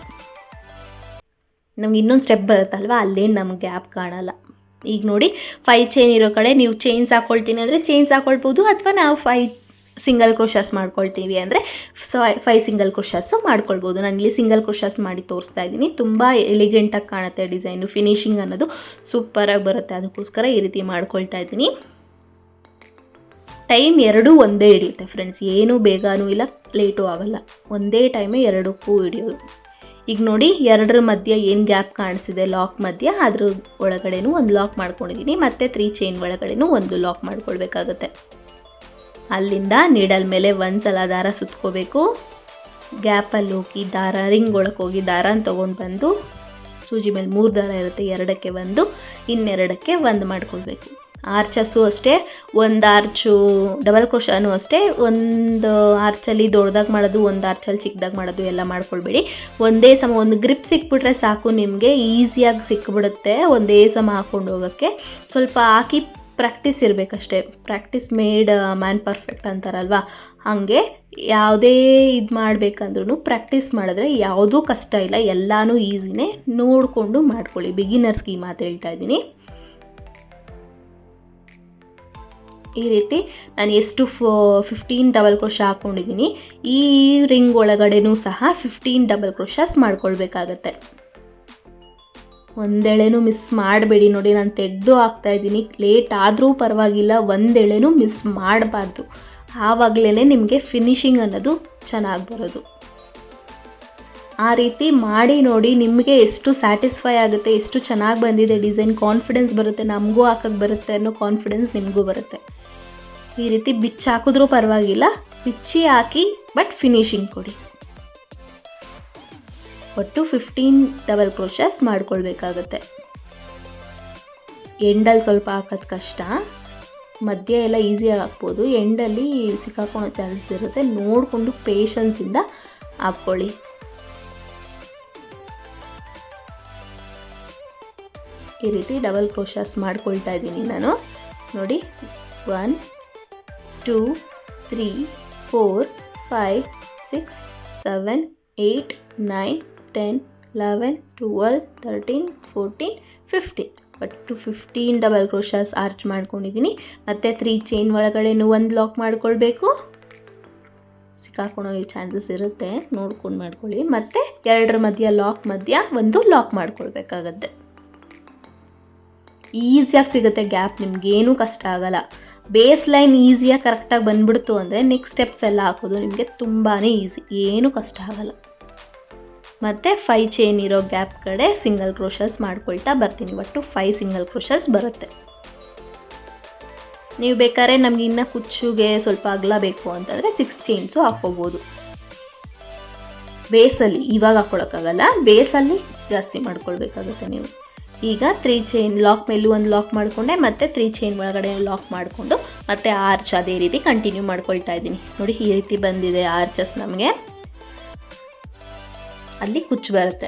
Speaker 1: ನಮ್ಗೆ ಇನ್ನೊಂದು ಸ್ಟೆಪ್ ಬರುತ್ತಲ್ವ, ಅಲ್ಲೇನು ನಮ್ಗೆ ಗ್ಯಾಪ್ ಕಾಣಲ್ಲ. ಈಗ ನೋಡಿ 5 ಚೈನ್ ಇರೋ ಕಡೆ ನೀವು ಚೈನ್ಸ್ ಹಾಕ್ಕೊಳ್ತೀನಿ ಅಂದರೆ ಚೈನ್ಸ್ ಹಾಕ್ಕೊಳ್ಬೋದು, ಅಥವಾ ನಾವು 5 ಸಿಂಗಲ್ ಕ್ರೋಶಾಸ್ ಮಾಡ್ಕೊಳ್ತೀವಿ ಅಂದರೆ 5 ಸಿಂಗಲ್ ಕ್ರೋಶಾಸು ಮಾಡ್ಕೊಳ್ಬೋದು. ನಾನು ಇಲ್ಲಿ ಸಿಂಗಲ್ ಕ್ರೋಶಾಸ್ ಮಾಡಿ ತೋರಿಸ್ತಾ ಇದ್ದೀನಿ. ತುಂಬ ಎಲಿಗೆಂಟಾಗಿ ಕಾಣುತ್ತೆ ಡಿಸೈನು, ಫಿನಿಶಿಂಗ್ ಅನ್ನೋದು ಸೂಪರಾಗಿ ಬರುತ್ತೆ, ಅದಕ್ಕೋಸ್ಕರ ಈ ರೀತಿ ಮಾಡ್ಕೊಳ್ತಾ ಇದ್ದೀನಿ. ಟೈಮ್ ಎರಡೂ ಒಂದೇ ಹಿಡಿಯುತ್ತೆ ಫ್ರೆಂಡ್ಸ್, ಏನೂ ಬೇಗನೂ ಇಲ್ಲ ಲೇಟು ಆಗಲ್ಲ, ಒಂದೇ ಟೈಮೇ ಎರಡಕ್ಕೂ ಹಿಡಿಯೋದು. ಈಗ ನೋಡಿ ಎರಡರ ಮಧ್ಯೆ ಏನು ಗ್ಯಾಪ್ ಕಾಣಿಸಿದೆ ಲಾಕ್ ಮಧ್ಯೆ, ಅದ್ರ ಒಳಗಡೆನೂ ಒಂದು ಲಾಕ್ ಮಾಡ್ಕೊಂಡಿದ್ದೀನಿ. ಮತ್ತು 3 ಚೈನ್ ಒಳಗಡೆನೂ ಒಂದು ಲಾಕ್ ಮಾಡ್ಕೊಳ್ಬೇಕಾಗುತ್ತೆ. ಅಲ್ಲಿಂದ ನೀಡಲ್ ಮೇಲೆ ಒಂದು ಸಲ ದಾರ ಸುತ್ಕೋಬೇಕು. ಗ್ಯಾಪಲ್ಲಿ ಹೋಗಿ ದಾರ ರಿಂಗ್ ಒಳಗೆ ಹೋಗಿ ದಾರನ ತೊಗೊಂಡು ಬಂದು ಸೂಜಿ ಮೇಲೆ 3 ದಾರ ಇರುತ್ತೆ, ಎರಡಕ್ಕೆ ಒಂದು ಇನ್ನೆರಡಕ್ಕೆ ಒಂದು ಮಾಡ್ಕೊಳ್ಬೇಕು. ಆರ್ಚಸ್ಸು ಅಷ್ಟೇ, ಒಂದು ಆರ್ಚು ಡಬಲ್ ಕ್ರೋಶಾನು ಅಷ್ಟೇ, ಒಂದು ಆರ್ಚಲ್ಲಿ ದೊಡ್ಡದಾಗಿ ಮಾಡೋದು, ಒಂದು ಆರ್ಚಲ್ಲಿ ಚಿಕ್ಕದಾಗಿ ಮಾಡೋದು ಎಲ್ಲ ಮಾಡ್ಕೊಳ್ಬೇಡಿ. ಒಂದೇ ಸಮ ಒಂದು ಗ್ರಿಪ್ ಸಿಕ್ಬಿಟ್ರೆ ಸಾಕು, ನಿಮಗೆ ಈಸಿಯಾಗಿ ಸಿಕ್ಬಿಡುತ್ತೆ ಒಂದೇ ಸಮ ಹಾಕ್ಕೊಂಡು ಹೋಗೋಕ್ಕೆ. ಸ್ವಲ್ಪ ಹಾಕಿ ಪ್ರಾಕ್ಟೀಸ್ ಇರಬೇಕಷ್ಟೇ, ಪ್ರಾಕ್ಟೀಸ್ ಮೇಡ್ ಮ್ಯಾನ್ ಪರ್ಫೆಕ್ಟ್ ಅಂತಾರಲ್ವ, ಹಾಗೆ ಯಾವುದೇ ಇದು ಮಾಡಬೇಕಂದ್ರೂ ಪ್ರಾಕ್ಟೀಸ್ ಮಾಡಿದ್ರೆ ಯಾವುದೂ ಕಷ್ಟ ಇಲ್ಲ, ಎಲ್ಲನೂ ಈಸಿನೇ. ನೋಡಿಕೊಂಡು ಮಾಡ್ಕೊಳ್ಳಿ, ಬಿಗಿನರ್ಸ್ಗೆ ಈ ಮಾತು ಹೇಳ್ತಾ ಇದ್ದೀನಿ. ಈ ರೀತಿ ನಾನು ಎಷ್ಟು 15 ಡಬಲ್ ಕ್ರೋಶಾ ಹಾಕ್ಕೊಂಡಿದ್ದೀನಿ. ಈ ರಿಂಗ್ ಒಳಗಡೆನೂ ಸಹ 15 ಡಬಲ್ ಕ್ರೋಶಾಸ್ ಮಾಡ್ಕೊಳ್ಬೇಕಾಗತ್ತೆ. ಒಂದೆಳೆನೂ ಮಿಸ್ ಮಾಡಬೇಡಿ. ನೋಡಿ ನಾನು ತೆಗೆದು ಹಾಕ್ತಾಯಿದ್ದೀನಿ, ಲೇಟ್ ಆದರೂ ಪರವಾಗಿಲ್ಲ, ಒಂದೆಳೆನೂ ಮಿಸ್ ಮಾಡಬಾರ್ದು, ಆವಾಗಲೇ ನಿಮಗೆ ಫಿನಿಶಿಂಗ್ ಅನ್ನೋದು ಚೆನ್ನಾಗಿ ಬರೋದು. ಆ ರೀತಿ ಮಾಡಿ ನೋಡಿ, ನಿಮಗೆ ಎಷ್ಟು ಸ್ಯಾಟಿಸ್ಫೈ ಆಗುತ್ತೆ, ಎಷ್ಟು ಚೆನ್ನಾಗಿ ಬಂದಿದೆ ಡಿಸೈನ್, ಕಾನ್ಫಿಡೆನ್ಸ್ ಬರುತ್ತೆ, ನಮಗೂ ಹಾಕೋಕ್ಕೆ ಬರುತ್ತೆ ಅನ್ನೋ ಕಾನ್ಫಿಡೆನ್ಸ್ ನಿಮಗೂ ಬರುತ್ತೆ. ಈ ರೀತಿ ಬಿಚ್ಚಿ ಹಾಕಿದ್ರೂ ಪರವಾಗಿಲ್ಲ, ಬಿಚ್ಚಿ ಹಾಕಿ ಬಟ್ ಫಿನಿಶಿಂಗ್ ಕೊಡಿ. ಒಟ್ಟು 15 ಡಬಲ್ ಕ್ರೋಶಾಸ್ ಮಾಡ್ಕೊಳ್ಬೇಕಾಗತ್ತೆ. ಎಂಡಲ್ಲಿ ಸ್ವಲ್ಪ ಹಾಕೋದು ಕಷ್ಟ, ಮಧ್ಯ ಎಲ್ಲ ಈಸಿಯಾಗಿ ಹಾಕ್ಬೋದು, ಎಂಡಲ್ಲಿ ಸಿಕ್ಕಾಕೊಳ್ಳೋ ಚಾನ್ಸಸ್ ಇರುತ್ತೆ, ನೋಡಿಕೊಂಡು ಪೇಷನ್ಸಿಂದ ಹಾಕ್ಕೊಳ್ಳಿ. ಈ ರೀತಿ ಡಬಲ್ ಕ್ರೋಶಾಸ್ ಮಾಡ್ಕೊಳ್ತಾ ಇದ್ದೀನಿ ನಾನು. ನೋಡಿ 1 2 3 4 5 6 7 8 9 10 11 12 13 14 15 ಒಟ್ಟು 15 ಡಬಲ್ ಕ್ರೋಶಸ್ ಆರ್ಚ್ ಮಾಡ್ಕೊಂಡಿದ್ದೀನಿ. ಮತ್ತು 3 ಚೈನ್ ಒಳಗಡೆನೂ ಒಂದು ಲಾಕ್ ಮಾಡ್ಕೊಳ್ಬೇಕು, ಸಿಕ್ಕಾಕೊಳ್ಳೋ ಚಾನ್ಸಸ್ ಇರುತ್ತೆ, ನೋಡ್ಕೊಂಡು ಮಾಡ್ಕೊಳ್ಳಿ. ಮತ್ತು ಎರಡರ ಮಧ್ಯ ಒಂದು ಲಾಕ್ ಮಾಡ್ಕೊಳ್ಬೇಕಾಗತ್ತೆ. ಈಸಿಯಾಗಿ ಸಿಗುತ್ತೆ ಗ್ಯಾಪ್, ನಿಮಗೇನೂ ಕಷ್ಟ ಆಗಲ್ಲ. ಬೇಸ್ ಲೈನ್ ಈಸಿಯಾಗಿ ಕರೆಕ್ಟಾಗಿ ಬಂದ್ಬಿಡ್ತು ಅಂದರೆ ನೆಕ್ಸ್ಟ್ ಸ್ಟೆಪ್ಸ್ ಎಲ್ಲ ಹಾಕೋದು ನಿಮಗೆ ತುಂಬಾ ಈಸಿ, ಏನೂ ಕಷ್ಟ ಆಗಲ್ಲ. ಮತ್ತು 5 ಚೈನ್ ಇರೋ ಗ್ಯಾಪ್ ಕಡೆ ಸಿಂಗಲ್ ಕ್ರೋಶಸ್ ಮಾಡ್ಕೊಳ್ತಾ ಬರ್ತೀನಿ. ಒಟ್ಟು 5 ಸಿಂಗಲ್ ಕ್ರೋಶಸ್ ಬರುತ್ತೆ. ನೀವು ಬೇಕಾದ್ರೆ ನಮ್ಗೆ ಇನ್ನೂ ಕುಚ್ಚುಗೆ ಸ್ವಲ್ಪ ಅಗಲ ಬೇಕು ಅಂತಂದರೆ 6 ಚೈನ್ಸು ಹಾಕ್ಕೋಬೋದು. ಬೇಸಲ್ಲಿ ಇವಾಗ ಹಾಕ್ಕೊಳಕ್ಕಾಗಲ್ಲ, ಬೇಸಲ್ಲಿ ಜಾಸ್ತಿ ಮಾಡ್ಕೊಳ್ಬೇಕಾಗುತ್ತೆ ನೀವು. ಈಗ 3 ಚೈನ್ ಲಾಕ್ ಮೇಲೂ ಒಂದು ಲಾಕ್ ಮಾಡಿಕೊಂಡೆ, ಮತ್ತು 3 ಚೈನ್ ಒಳಗಡೆ ಲಾಕ್ ಮಾಡಿಕೊಂಡು ಮತ್ತೆ ಆರ್ಚ್ ಅದೇ ರೀತಿ ಕಂಟಿನ್ಯೂ ಮಾಡ್ಕೊಳ್ತಾ ಇದ್ದೀನಿ. ನೋಡಿ ಈ ರೀತಿ ಬಂದಿದೆ ಆರ್ಚಸ್, ನಮಗೆ ಅಲ್ಲಿ ಕುಚ್ಚು ಬರುತ್ತೆ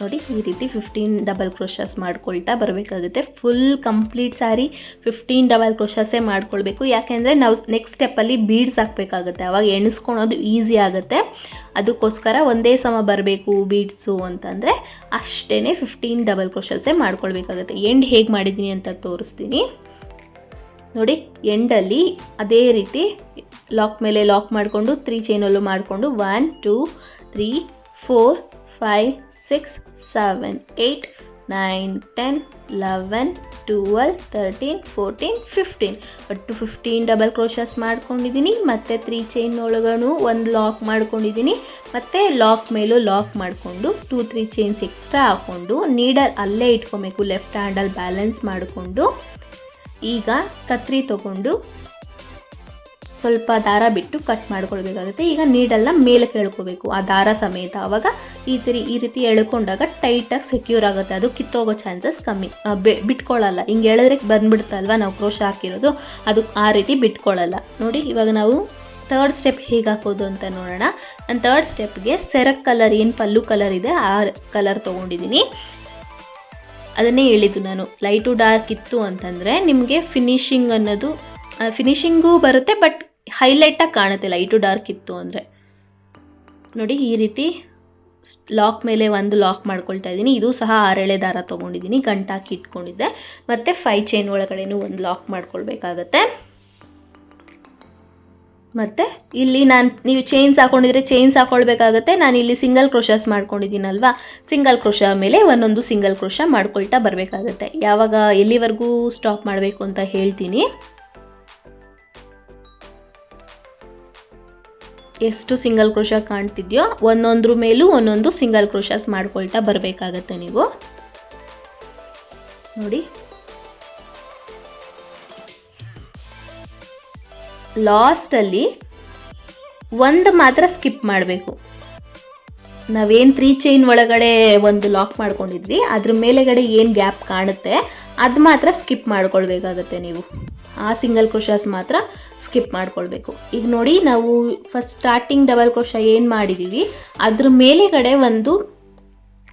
Speaker 1: ನೋಡಿ. ಈ ರೀತಿ 15 ಡಬಲ್ ಕ್ರೋಶಸ್ ಮಾಡ್ಕೊಳ್ತಾ ಬರಬೇಕಾಗುತ್ತೆ. ಫುಲ್ ಕಂಪ್ಲೀಟ್ ಸ್ಯಾರಿ 15 ಡಬಲ್ ಕ್ರೋಶಸ್ಸೇ ಮಾಡ್ಕೊಳ್ಬೇಕು. ಯಾಕೆಂದರೆ ನಾವು ನೆಕ್ಸ್ಟ್ ಸ್ಟೆಪ್ಪಲ್ಲಿ ಬೀಡ್ಸ್ ಹಾಕಬೇಕಾಗುತ್ತೆ, ಅವಾಗ ಎಣಿಸ್ಕೊಳೋದು ಈಸಿ ಆಗುತ್ತೆ. ಅದಕ್ಕೋಸ್ಕರ ಒಂದೇ ಸಮ ಬರಬೇಕು ಬೀಡ್ಸು ಅಂತಂದರೆ ಅಷ್ಟೇ 15 ಡಬಲ್ ಕ್ರೋಶಸ್ಸೇ ಮಾಡ್ಕೊಳ್ಬೇಕಾಗುತ್ತೆ. ಎಂಡ್ ಹೇಗೆ ಮಾಡಿದ್ದೀನಿ ಅಂತ ತೋರಿಸ್ತೀನಿ ನೋಡಿ. ಎಂಡಲ್ಲಿ ಅದೇ ರೀತಿ ಲಾಕ್ ಮೇಲೆ ಲಾಕ್ ಮಾಡಿಕೊಂಡು 3 ಚೈನಲ್ಲೂ ಮಾಡಿಕೊಂಡು 1 2 3 4 5 6 7 8 9 10 11 12 13 14 15 ಒಟ್ಟು 15 ಡಬಲ್ ಕ್ರೋಶಸ್ ಮಾಡ್ಕೊಂಡಿದ್ದೀನಿ. ಮತ್ತು 3 ಚೈನ್ ಒಳಗೂ ಒಂದು ಲಾಕ್ ಮಾಡ್ಕೊಂಡಿದ್ದೀನಿ. ಮತ್ತು ಲಾಕ್ ಮೇಲೂ ಲಾಕ್ ಮಾಡಿಕೊಂಡು 2-3 ಚೈನ್ಸ್ ಎಕ್ಸ್ಟ್ರಾ ಹಾಕ್ಕೊಂಡು ನೀಡಲ್ ಅಲ್ಲೇ ಇಟ್ಕೊಬೇಕು, ಲೆಫ್ಟ್ ಹ್ಯಾಂಡಲ್ಲಿ ಬ್ಯಾಲೆನ್ಸ್ ಮಾಡಿಕೊಂಡು. ಈಗ ಕತ್ರಿ ತೊಗೊಂಡು ಸ್ವಲ್ಪ ದಾರ ಬಿಟ್ಟು ಕಟ್ ಮಾಡ್ಕೊಳ್ಬೇಕಾಗುತ್ತೆ. ಈಗ ನೀಡಲ್ನ ಮೇಲಕ್ಕೆ ಎಳ್ಕೋಬೇಕು ಆ ದಾರ ಸಮೇತ. ಆವಾಗ ಈ ರೀತಿ ಎಳ್ಕೊಂಡಾಗ ಟೈಟಾಗಿ ಸೆಕ್ಯೂರ್ ಆಗುತ್ತೆ, ಅದು ಕಿತ್ತೋಗೋ ಚಾನ್ಸಸ್ ಕಮ್ಮಿ, ಬಿಟ್ಕೊಳ್ಳಲ್ಲ. ಹಿಂಗೆ ಎಳೆದ್ರೆ ಬಂದ್ಬಿಡುತ್ತಲ್ವ ನಾವು ಕ್ರೋಶ ಹಾಕಿರೋದು, ಅದು ಆ ರೀತಿ ಬಿಟ್ಕೊಳ್ಳಲ್ಲ ನೋಡಿ. ಇವಾಗ ನಾವು ಥರ್ಡ್ ಸ್ಟೆಪ್ ಹೇಗೆ ಹಾಕೋದು ಅಂತ ನೋಡೋಣ. ನಾನು ಥರ್ಡ್ ಸ್ಟೆಪ್ಗೆ ಸೆರಕ್ ಕಲರ್, ಏನು ಪಲ್ಲು ಕಲರ್ ಇದೆ ಆ ಕಲರ್ ತೊಗೊಂಡಿದ್ದೀನಿ. ಅದನ್ನೇ ಹೇಳಿದ್ದು ನಾನು, ಲೈಟು ಡಾರ್ಕ್ ಇತ್ತು ಅಂತಂದರೆ ನಿಮಗೆ ಫಿನಿಶಿಂಗ್ ಅನ್ನೋದು ಫಿನಿಶಿಂಗೂ ಬರುತ್ತೆ, ಬಟ್ ಹೈಲೈಟಾಗಿ ಕಾಣುತ್ತೆ ಲೈಟು ಡಾರ್ಕ್ ಇತ್ತು ಅಂದರೆ. ನೋಡಿ ಈ ರೀತಿ ಲಾಕ್ ಮೇಲೆ ಒಂದು ಲಾಕ್ ಮಾಡ್ಕೊಳ್ತಾ ಇದ್ದೀನಿ. ಇದು ಸಹ 6 ಎಳೆ ದಾರ ತೊಗೊಂಡಿದ್ದೀನಿ, ಗಂಟಾಕಿ ಇಟ್ಕೊಂಡಿದ್ದೆ. ಮತ್ತು 5 ಚೈನ್ ಒಳಗಡೆನೂ ಒಂದು ಲಾಕ್ ಮಾಡ್ಕೊಳ್ಬೇಕಾಗತ್ತೆ. ಮತ್ತು ಇಲ್ಲಿ ನೀವು ಚೈನ್ಸ್ ಹಾಕ್ಕೊಂಡಿದ್ರೆ ಚೈನ್ಸ್ ಹಾಕ್ಕೊಳ್ಬೇಕಾಗತ್ತೆ. ನಾನಿಲ್ಲಿ ಸಿಂಗಲ್ ಕ್ರೋಶಸ್ ಮಾಡ್ಕೊಂಡಿದ್ದೀನಲ್ವಾ, ಸಿಂಗಲ್ ಕ್ರೋಶ ಮೇಲೆ ಒಂದೊಂದು ಸಿಂಗಲ್ ಕ್ರೋಶ ಮಾಡ್ಕೊಳ್ತಾ ಬರಬೇಕಾಗತ್ತೆ. ಯಾವಾಗ ಎಲ್ಲಿವರೆಗೂ ಸ್ಟಾಪ್ ಮಾಡಬೇಕು ಅಂತ ಹೇಳ್ತೀನಿ. ಎಷ್ಟು ಸಿಂಗಲ್ ಕ್ರೋಶ ಕಾಣ್ತಿದ್ಯೋ ಒಂದೊಂದ್ರ ಮೇಲೂ ಒಂದೊಂದು ಸಿಂಗಲ್ ಕ್ರೋಶಸ್ ಮಾಡ್ಕೊಳ್ತಾ ಬರಬೇಕಾಗತ್ತೆ ನೀವು ನೋಡಿ. ಲಾಸ್ಟಲ್ಲಿ ಒಂದು ಮಾತ್ರ ಸ್ಕಿಪ್ ಮಾಡಬೇಕು. ನಾವೇನು 3 ಚೈನ್ ಒಳಗಡೆ ಒಂದು ಲಾಕ್ ಮಾಡ್ಕೊಂಡಿದ್ವಿ ಅದ್ರ ಮೇಲೆಗಡೆ ಏನು ಗ್ಯಾಪ್ ಕಾಣುತ್ತೆ ಅದು ಮಾತ್ರ ಸ್ಕಿಪ್ ಮಾಡ್ಕೊಳ್ಬೇಕಾಗತ್ತೆ ನೀವು. ಆ ಸಿಂಗಲ್ ಕ್ರೋಶಸ್ ಮಾತ್ರ ಸ್ಕಿಪ್ ಮಾಡ್ಕೊಳ್ಬೇಕು. ಈಗ ನೋಡಿ ನಾವು ಫಸ್ಟ್ ಸ್ಟಾರ್ಟಿಂಗ್ ಡಬಲ್ ಕ್ರೋಶ ಏನು ಮಾಡಿದ್ದೀವಿ ಅದ್ರ ಮೇಲೆಗಡೆ ಒಂದು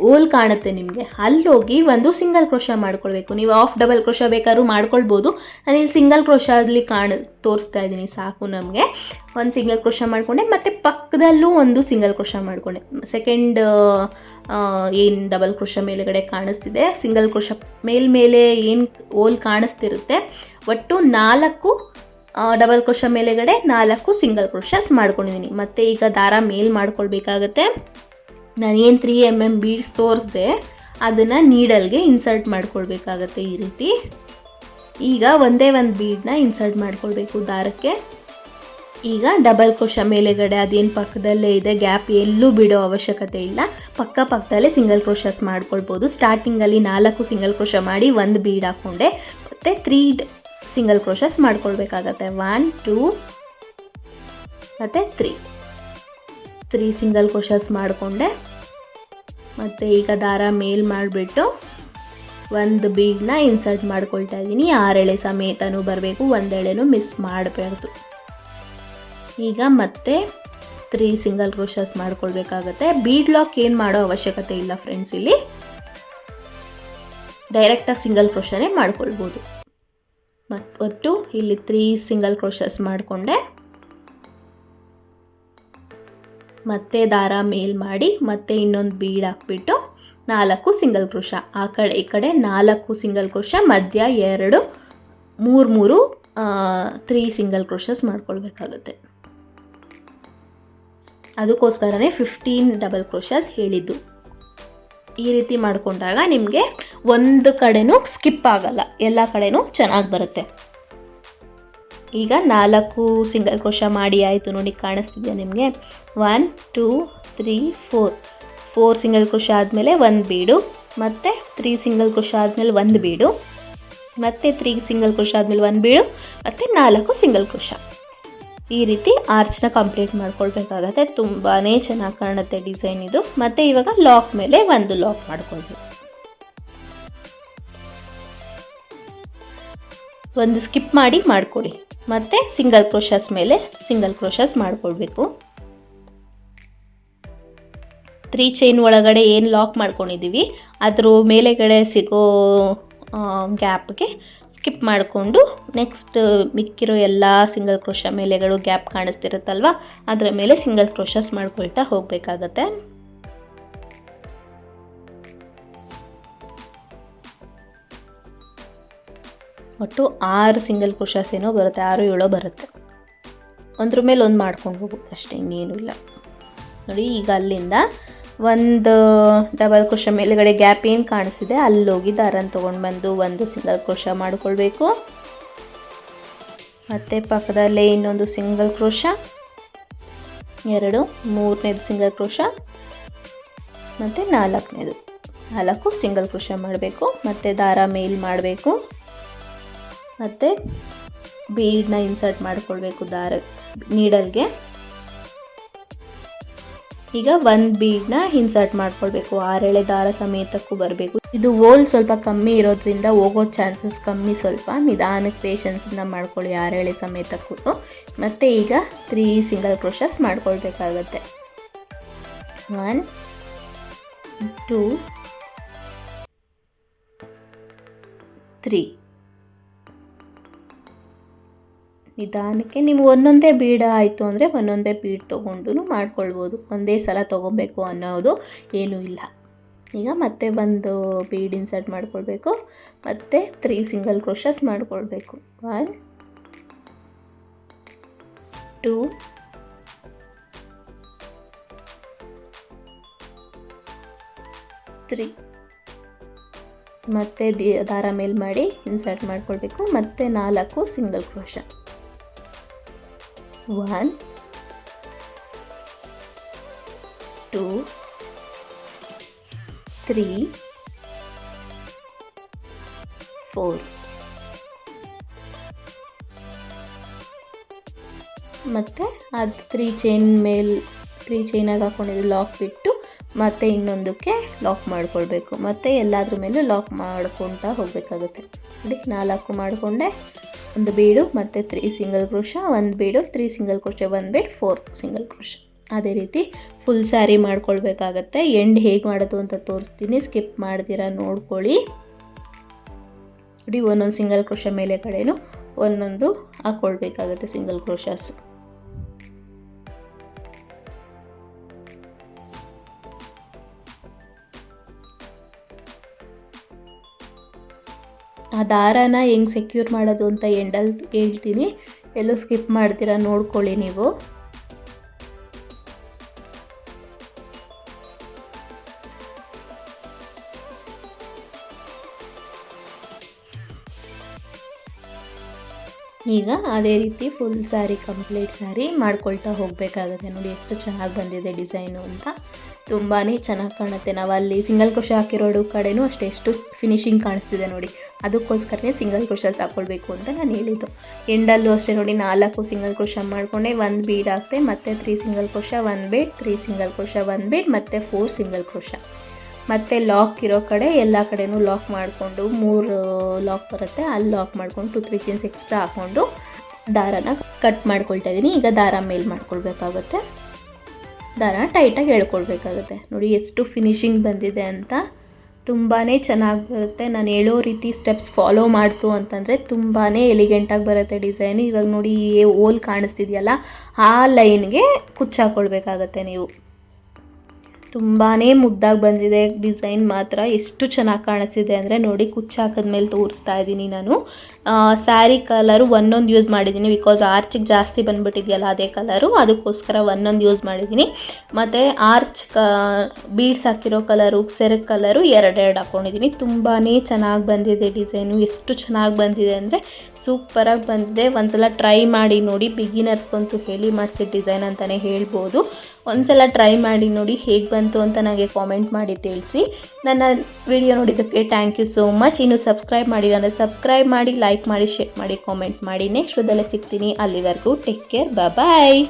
Speaker 1: ಓಲ್ ಕಾಣುತ್ತೆ ನಿಮಗೆ, ಅಲ್ಲೋಗಿ ಒಂದು ಸಿಂಗಲ್ ಕ್ರೋಶ ಮಾಡ್ಕೊಳ್ಬೇಕು. ನೀವು ಆಫ್ ಡಬಲ್ ಕ್ರೋಶ ಬೇಕಾದ್ರೂ ಮಾಡ್ಕೊಳ್ಬೋದು. ನಾನಿಲ್ಲಿ ಸಿಂಗಲ್ ಕ್ರೋಶ ಅಲ್ಲಿ ತೋರಿಸ್ತಾ ಇದ್ದೀನಿ ಸಾಕು. ನಮಗೆ ಒಂದು ಸಿಂಗಲ್ ಕ್ರೋಶ ಮಾಡಿಕೊಂಡೆ ಮತ್ತು ಪಕ್ಕದಲ್ಲೂ ಒಂದು ಸಿಂಗಲ್ ಕ್ರೋಶ ಮಾಡಿಕೊಂಡೆ. ಸೆಕೆಂಡ್ ಏನು ಡಬಲ್ ಕ್ರೋಶ ಮೇಲೆಗಡೆ ಕಾಣಿಸ್ತಿದೆ, ಸಿಂಗಲ್ ಕ್ರೋಶ ಮೇಲೆ ಏನು ಓಲ್ ಕಾಣಿಸ್ತಿರುತ್ತೆ, ಒಟ್ಟು 4 ಡಬಲ್ ಕ್ರೋಶ ಮೇಲೆಗಡೆ 4 ಸಿಂಗಲ್ ಕ್ರೋಶಸ್ ಮಾಡ್ಕೊಂಡಿದ್ದೀನಿ. ಮತ್ತು ಈಗ ದಾರ ಮೇಲ್ ಮಾಡ್ಕೊಳ್ಬೇಕಾಗತ್ತೆ. ನಾನೇನು 3 mm ಬೀಡ್ಸ್ ತೋರಿಸ್ದೆ ಅದನ್ನು ನೀಡಲ್ಗೆ ಇನ್ಸರ್ಟ್ ಮಾಡ್ಕೊಳ್ಬೇಕಾಗತ್ತೆ ಈ ರೀತಿ. ಈಗ ಒಂದೇ ಒಂದು ಬೀಡನ್ನ ಇನ್ಸರ್ಟ್ ಮಾಡ್ಕೊಳ್ಬೇಕು ದಾರಕ್ಕೆ. ಈಗ ಡಬಲ್ ಕ್ರೋಶ ಮೇಲೆಗಡೆ ಅದೇನು ಪಕ್ಕದಲ್ಲೇ ಇದೆ ಗ್ಯಾಪ್ ಎಲ್ಲೂ ಬಿಡೋ ಅವಶ್ಯಕತೆ ಇಲ್ಲ, ಪಕ್ಕದಲ್ಲೇ ಸಿಂಗಲ್ ಕ್ರೋಶಸ್ ಮಾಡ್ಕೊಳ್ಬೋದು. ಸ್ಟಾರ್ಟಿಂಗಲ್ಲಿ 4 ಸಿಂಗಲ್ ಕ್ರೋಶ ಮಾಡಿ ಒಂದು ಬೀಡ್ ಹಾಕ್ಕೊಂಡೆ, ಮತ್ತು 3 ಸಿಂಗಲ್ ಕ್ರೋಶಸ್ ಮಾಡ್ಕೊಳ್ಬೇಕಾಗತ್ತೆ. 1 2 ಮತ್ತು 3 ಸಿಂಗಲ್ ಕ್ರೋಶಸ್ ಮಾಡಿಕೊಂಡೆ. ಮತ್ತು ಈಗ ದಾರ ಮೇಲ್ ಮಾಡಿಬಿಟ್ಟು ಒಂದು ಬೀಡನ್ನ ಇನ್ಸರ್ಟ್ ಮಾಡ್ಕೊಳ್ತಾ ಇದ್ದೀನಿ. 6 ಎಳೆ ಸಮೇತನೂ ಬರಬೇಕು, ಒಂದು ಎಳೆನೂ ಮಿಸ್ ಮಾಡಬಾರ್ದು. ಈಗ ಮತ್ತೆ 3 ಸಿಂಗಲ್ ಕ್ರೋಶಸ್ ಮಾಡ್ಕೊಳ್ಬೇಕಾಗತ್ತೆ. ಬೀಡ್ ಲಾಕ್ ಏನು ಮಾಡೋ ಅವಶ್ಯಕತೆ ಇಲ್ಲ ಫ್ರೆಂಡ್ಸ್, ಇಲ್ಲಿ ಡೈರೆಕ್ಟಾಗಿ ಸಿಂಗಲ್ ಕ್ರೋಶನೇ ಮಾಡ್ಕೊಳ್ಬೋದು. ಒಟ್ಟು ಇಲ್ಲಿ 3 ಸಿಂಗಲ್ ಕ್ರೋಶಸ್ ಮಾಡಿಕೊಂಡೆ. ಮತ್ತೆ ದಾರ ಮೇಲ್ ಮಾಡಿ ಮತ್ತೆ ಇನ್ನೊಂದು ಬೀಡ್ ಹಾಕ್ಬಿಟ್ಟು 4 ಸಿಂಗಲ್ ಕ್ರೋಶ, ಆ ಕಡೆ ಈ ಕಡೆ 4 ಸಿಂಗಲ್ ಕ್ರೋಶ, ಮಧ್ಯ 2 3 3 ಸಿಂಗಲ್ ಕ್ರೋಶಸ್ ಮಾಡ್ಕೊಳ್ಬೇಕಾಗುತ್ತೆ. ಅದಕ್ಕೋಸ್ಕರನೇ 15 ಡಬಲ್ ಕ್ರೋಶಸ್ ಹೇಳಿದ್ದು. ಈ ರೀತಿ ಮಾಡಿಕೊಂಡಾಗ ನಿಮಗೆ ಒಂದು ಕಡೆನೂ ಸ್ಕಿಪ್ ಆಗಲ್ಲ, ಎಲ್ಲ ಕಡೆನೂ ಚೆನ್ನಾಗಿ ಬರುತ್ತೆ. ಈಗ 4 ಸಿಂಗಲ್ ಕ್ರೋಶ ಮಾಡಿ ಆಯಿತು ನೋಡಿ, ಕಾಣಿಸ್ತಿದೆಯಾ ನಿಮಗೆ? 1 2 3 4 ಸಿಂಗಲ್ ಕ್ರೋಶ ಆದಮೇಲೆ 1 ಬೀಡು, ಮತ್ತು 3 ಸಿಂಗಲ್ ಕ್ರೋಶ ಆದಮೇಲೆ 1 ಬೀಡು, ಮತ್ತು 3 ಸಿಂಗಲ್ ಕ್ರೋಶ ಆದಮೇಲೆ 1 ಬೀಡು, ಮತ್ತು 4 ಸಿಂಗಲ್ ಕ್ರೋಶ. ಈ ರೀತಿ ಆರ್ಚ್ನ ಕಂಪ್ಲೀಟ್ ಮಾಡ್ಕೊಳ್ಬೇಕಾಗತ್ತೆ. ತುಂಬಾ ಚೆನ್ನಾಗಿ ಕಾಣುತ್ತೆ ಡಿಸೈನ್ ಇದು. ಮತ್ತು ಇವಾಗ ಲಾಕ್ ಮೇಲೆ 1 ಲಾಕ್ ಮಾಡ್ಕೊಳ್ಬೇಕು, 1 ಸ್ಕಿಪ್ ಮಾಡಿ ಮಾಡ್ಕೊಳ್ಳಿ. ಮತ್ತು ಸಿಂಗಲ್ ಕ್ರೋಶಸ್ ಮೇಲೆ ಸಿಂಗಲ್ ಕ್ರೋಶಸ್ ಮಾಡ್ಕೊಳ್ಬೇಕು. 3 ಚೈನ್ ಒಳಗಡೆ ಏನು ಲಾಕ್ ಮಾಡ್ಕೊಂಡಿದ್ದೀವಿ ಅದ್ರ ಮೇಲೆಗಡೆ ಸಿಗೋ ಗ್ಯಾಪ್ಗೆ ಸ್ಕಿಪ್ ಮಾಡಿಕೊಂಡು ನೆಕ್ಸ್ಟ್ ಮಿಕ್ಕಿರೋ ಎಲ್ಲ ಸಿಂಗಲ್ ಕ್ರೋಶ ಮೇಲೆಗಳು ಗ್ಯಾಪ್ ಕಾಣಿಸ್ತಿರುತ್ತಲ್ವ, ಅದರ ಮೇಲೆ ಸಿಂಗಲ್ ಕ್ರೋಶಸ್ ಮಾಡ್ಕೊಳ್ತಾ ಹೋಗಬೇಕಾಗತ್ತೆ. ಒಟ್ಟು 6 ಸಿಂಗಲ್ ಕ್ರೋಶಸ್ ಏನೋ ಬರುತ್ತೆ, 6 7 ಬರುತ್ತೆ. ಒಂದ್ರ ಮೇಲೆ ಒಂದು ಮಾಡ್ಕೊಂಡು ಹೋಗುತ್ತೆ ಅಷ್ಟೇ, ಇನ್ನೇನು ಇಲ್ಲ ನೋಡಿ. ಈಗ ಅಲ್ಲಿಂದ 1 ಡಬಲ್ ಕ್ರೋಶ ಮೇಲೆಗಡೆ ಗ್ಯಾಪ್ ಏನು ಕಾಣಿಸ್ತಿದೆ ಅಲ್ಲೋಗಿ ದಾರನ ತೊಗೊಂಡು ಬಂದು 1 ಸಿಂಗಲ್ ಕ್ರೋಶ ಮಾಡ್ಕೊಳ್ಬೇಕು. ಮತ್ತು ಪಕ್ಕದಲ್ಲೇ ಇನ್ನೊಂದು ಸಿಂಗಲ್ ಕ್ರೋಶ, 2 ಮೂರನೇದು ಸಿಂಗಲ್ ಕ್ರೋಶ, ಮತ್ತು 4 ಸಿಂಗಲ್ ಕ್ರೋಶ ಮಾಡಬೇಕು. ಮತ್ತು ದಾರ ಮೇಲ್ ಮಾಡಬೇಕು, ಮತ್ತು ಬೀಡನ್ನ ಇನ್ಸರ್ಟ್ ಮಾಡ್ಕೊಳ್ಬೇಕು ದಾರ ನೀಡಲ್ಗೆ. ಈಗ 1 ಬೀಡನ್ನ ಇನ್ಸರ್ಟ್ ಮಾಡ್ಕೊಳ್ಬೇಕು, 6 ಎಳೆ ದಾರ ಸಮೇತಕ್ಕೂ ಬರಬೇಕು. ಇದು ವೋಲ್ ಸ್ವಲ್ಪ ಕಮ್ಮಿ ಇರೋದ್ರಿಂದ ಹೋಗೋ ಚಾನ್ಸಸ್ ಕಮ್ಮಿ, ಸ್ವಲ್ಪ ನಿಧಾನಕ್ಕೆ ಪೇಷನ್ಸಿಂದ ಮಾಡ್ಕೊಳ್ಳಿ 6 ಎಳೆ ಸಮೇತಕ್ಕೂ. ಮತ್ತು ಈಗ 3 ಸಿಂಗಲ್ ಕ್ರೋಶಸ್ ಮಾಡ್ಕೊಳ್ಬೇಕಾಗತ್ತೆ. 1 2 3 ನಿಧಾನಕ್ಕೆ. ನೀವು ಒಂದೊಂದೇ ಬೀಡ ಆಯಿತು ಅಂದರೆ ಒಂದೊಂದೇ ಬೀಡ್ ತೊಗೊಂಡು ಮಾಡ್ಕೊಳ್ಬೋದು, ಒಂದೇ ಸಲ ತೊಗೊಬೇಕು ಅನ್ನೋದು ಏನೂ ಇಲ್ಲ. ಈಗ ಮತ್ತೆ 1 ಬೀಡ್ ಇನ್ಸರ್ಟ್ ಮಾಡ್ಕೊಳ್ಬೇಕು, ಮತ್ತು 3 ಸಿಂಗಲ್ ಕ್ರೋಶಸ್ ಮಾಡ್ಕೊಳ್ಬೇಕು. 1 2 3 ಮತ್ತು ದಾರ ಮೇಲ್ ಮಾಡಿ ಇನ್ಸರ್ಟ್ ಮಾಡ್ಕೊಳ್ಬೇಕು. ಮತ್ತು 4 ಸಿಂಗಲ್ ಕ್ರೋಶ. 1 2 3 4 ಮತ್ತು ಅದು 3 ಚೈನ್ ಮೇಲೆ 3 ಚೈನಾಗಿ ಹಾಕ್ಕೊಂಡಿದ್ದು ಲಾಕ್ ಬಿಟ್ಟು ಮತ್ತು ಇನ್ನೊಂದಕ್ಕೆ ಲಾಕ್ ಮಾಡ್ಕೊಳ್ಬೇಕು. ಮತ್ತು ಎಲ್ಲಾದ್ರ ಮೇಲೂ ಲಾಕ್ ಮಾಡ್ಕೊಳ್ತಾ ಹೋಗಬೇಕಾಗುತ್ತೆ. ನೋಡಿ 4 ಮಾಡಿಕೊಂಡೆ, 1 ಬೀಡು ಮತ್ತು 3 single crochet, 1 bead 3 single crochet, 1 bead 4 single crochet. ಅದೇ ರೀತಿ ಫುಲ್ ಸ್ಯಾರಿ ಮಾಡ್ಕೊಳ್ಬೇಕಾಗತ್ತೆ. ಎಂಡ್ ಹೇಗೆ ಮಾಡೋದು ಅಂತ ತೋರಿಸ್ತೀನಿ, ಸ್ಕಿಪ್ ಮಾಡ್ದಿರಾ ನೋಡ್ಕೊಳ್ಳಿ. ನೋಡಿ ಒಂದೊಂದು ಸಿಂಗಲ್ ಕ್ರೋಶ ಮೇಲೆ ಕಡೆನೂ ಒಂದೊಂದು ಹಾಕ್ಕೊಳ್ಬೇಕಾಗತ್ತೆ ಸಿಂಗಲ್ ಕ್ರೋಶಸ್. ಆ ದಾರಾನ ಹೆಂಗೆ ಸೆಕ್ಯೂರ್ ಮಾಡೋದು ಅಂತ ಎಂಡಲ್ಲಿ ಹೇಳ್ತೀನಿ, ಎಲ್ಲೂ ಸ್ಕಿಪ್ ಮಾಡ್ತೀರಾ ನೋಡ್ಕೊಳ್ಳಿ ನೀವು. ಈಗ ಅದೇ ರೀತಿ ಫುಲ್ ಸ್ಯಾರಿ ಕಂಪ್ಲೀಟ್ ಸ್ಯಾರಿ ಮಾಡ್ಕೊಳ್ತಾ ಹೋಗಬೇಕಾಗುತ್ತೆ. ನೋಡಿ ಎಷ್ಟು ಚೆನ್ನಾಗಿ ಬಂದಿದೆ ಡಿಸೈನು ಅಂತ, ತುಂಬಾ ಚೆನ್ನಾಗಿ ಕಾಣುತ್ತೆ. ನಾವು ಅಲ್ಲಿ ಸಿಂಗಲ್ ಕ್ರೋಶ ಹಾಕಿರೋಡು ಕಡೆನೂ ಎಷ್ಟು ಫಿನಿಶಿಂಗ್ ಕಾಣಿಸ್ತಿದೆ ನೋಡಿ, ಅದಕ್ಕೋಸ್ಕರನೇ ಸಿಂಗಲ್ ಕ್ರೋಶಸ್ ಹಾಕ್ಕೊಳ್ಬೇಕು ಅಂತ ನಾನು ಹೇಳಿದ್ದು. ಎಂಡಲ್ಲೂ ಅಷ್ಟೇ ನೋಡಿ 4 ಸಿಂಗಲ್ ಕ್ರೋಶ ಮಾಡಿಕೊಂಡೆ, 1 ಬೀಡ್ ಹಾಕ್ತೆ, ಮತ್ತು 3 single crochet, 1 bead, 3 single crochet, 1 bead, ಮತ್ತು 4 ಸಿಂಗಲ್ ಕ್ರೋಶ. ಮತ್ತು ಲಾಕ್ ಇರೋ ಕಡೆ ಎಲ್ಲ ಕಡೆನೂ ಲಾಕ್ ಮಾಡಿಕೊಂಡು 3 ಲಾಕ್ ಬರುತ್ತೆ, ಅಲ್ಲಿ ಲಾಕ್ ಮಾಡಿಕೊಂಡು 2-3 ಚೈನ್ಸ್ ಎಕ್ಸ್ಟ್ರಾ ಹಾಕ್ಕೊಂಡು ದಾರನ ಕಟ್ ಮಾಡ್ಕೊಳ್ತಾ ಇದ್ದೀನಿ. ಈಗ ದಾರ ಮೇಲ್ ಮಾಡ್ಕೊಳ್ಬೇಕಾಗುತ್ತೆ, ದಾರ ಟೈಟಾಗಿ ಎಳ್ಕೊಳ್ಬೇಕಾಗುತ್ತೆ. ನೋಡಿ ಎಷ್ಟು ಫಿನಿಶಿಂಗ್ ಬಂದಿದೆ ಅಂತ, ತುಂಬಾ ಚೆನ್ನಾಗಿ ಬರುತ್ತೆ. ನಾನು ಹೇಳೋ ರೀತಿ ಸ್ಟೆಪ್ಸ್ ಫಾಲೋ ಮಾಡ್ತು ಅಂತಂದರೆ ತುಂಬಾ ಎಲಿಗೆಂಟಾಗಿ ಬರುತ್ತೆ ಡಿಸೈನು. ಇವಾಗ ನೋಡಿ ಈ ಹೋಲ್ ಕಾಣಿಸ್ತಿದೆಯಲ್ಲ, ಆ ಲೈನ್ಗೆ ಕುಚ್ಚಾಕೊಳ್ಬೇಕಾಗತ್ತೆ ನೀವು. ತುಂಬಾ ಮುದ್ದಾಗಿ ಬಂದಿದೆ ಡಿಸೈನ್ ಮಾತ್ರ. ಎಷ್ಟು ಚೆನ್ನಾಗಿ ಕಾಣಿಸ್ತಿದೆ ಅಂದರೆ ನೋಡಿ, ಕುಚ್ಚು ಹಾಕಿದ್ಮೇಲೆ ತೋರಿಸ್ತಾ ಇದ್ದೀನಿ ನಾನು. ಸ್ಯಾರಿ ಕಲರು ಒಂದೊಂದು ಯೂಸ್ ಮಾಡಿದ್ದೀನಿ, ಬಿಕಾಸ್ ಆರ್ಚಿಗೆ ಜಾಸ್ತಿ ಬಂದುಬಿಟ್ಟಿದೆಯಲ್ಲ ಅದೇ ಕಲರು, ಅದಕ್ಕೋಸ್ಕರ ಒಂದೊಂದು ಯೂಸ್ ಮಾಡಿದ್ದೀನಿ. ಮತ್ತು ಆರ್ಚ್ ಬೀಡ್ಸ್ ಹಾಕಿರೋ ಕಲರು, ಸೆರಗು ಕಲರು ಎರಡೆರಡು ಹಾಕ್ಕೊಂಡಿದ್ದೀನಿ. ತುಂಬಾ ಚೆನ್ನಾಗಿ ಬಂದಿದೆ ಡಿಸೈನು. ಎಷ್ಟು ಚೆನ್ನಾಗಿ ಬಂದಿದೆ ಅಂದರೆ ಸೂಪರಾಗಿ ಬಂದಿದೆ. ಒಂದ್ಸಲ ಟ್ರೈ ಮಾಡಿ ನೋಡಿ. ಬಿಗಿನರ್ಸ್ಗಂತೂ ಹೇಳಿ ಮಾಡಿಸಿದ ಡಿಸೈನ್ ಅಂತಲೇ ಹೇಳ್ಬೋದು. ಒಂದ್ಸಲ ಟ್ರೈ ಮಾಡಿ ನೋಡಿ ಹೇಗೆ ಬಂತು ಅಂತ ನನಗೆ ಕಾಮೆಂಟ್ ಮಾಡಿ ತಿಳಿಸಿ. ನನ್ನ ವಿಡಿಯೋ ನೋಡಿದ್ದಕ್ಕೆ ಥ್ಯಾಂಕ್ ಯು ಸೋ ಮಚ್. ಇನ್ನು ಸಬ್ಸ್ಕ್ರೈಬ್ ಮಾಡಿಲ್ಲ ಅಂದರೆ ಸಬ್ಸ್ಕ್ರೈಬ್ ಮಾಡಿ, ಲೈಕ್ ಮಾಡಿ, ಶೇರ್ ಮಾಡಿ, ಕಾಮೆಂಟ್ ಮಾಡಿ. ನೆಕ್ಸ್ಟ್ ವಿಡಿಯೋದಲ್ಲಿ ಸಿಗ್ತೀನಿ. ಅಲ್ಲಿವರೆಗೂ ಟೇಕ್ ಕೇರ್, ಬಾಯ್.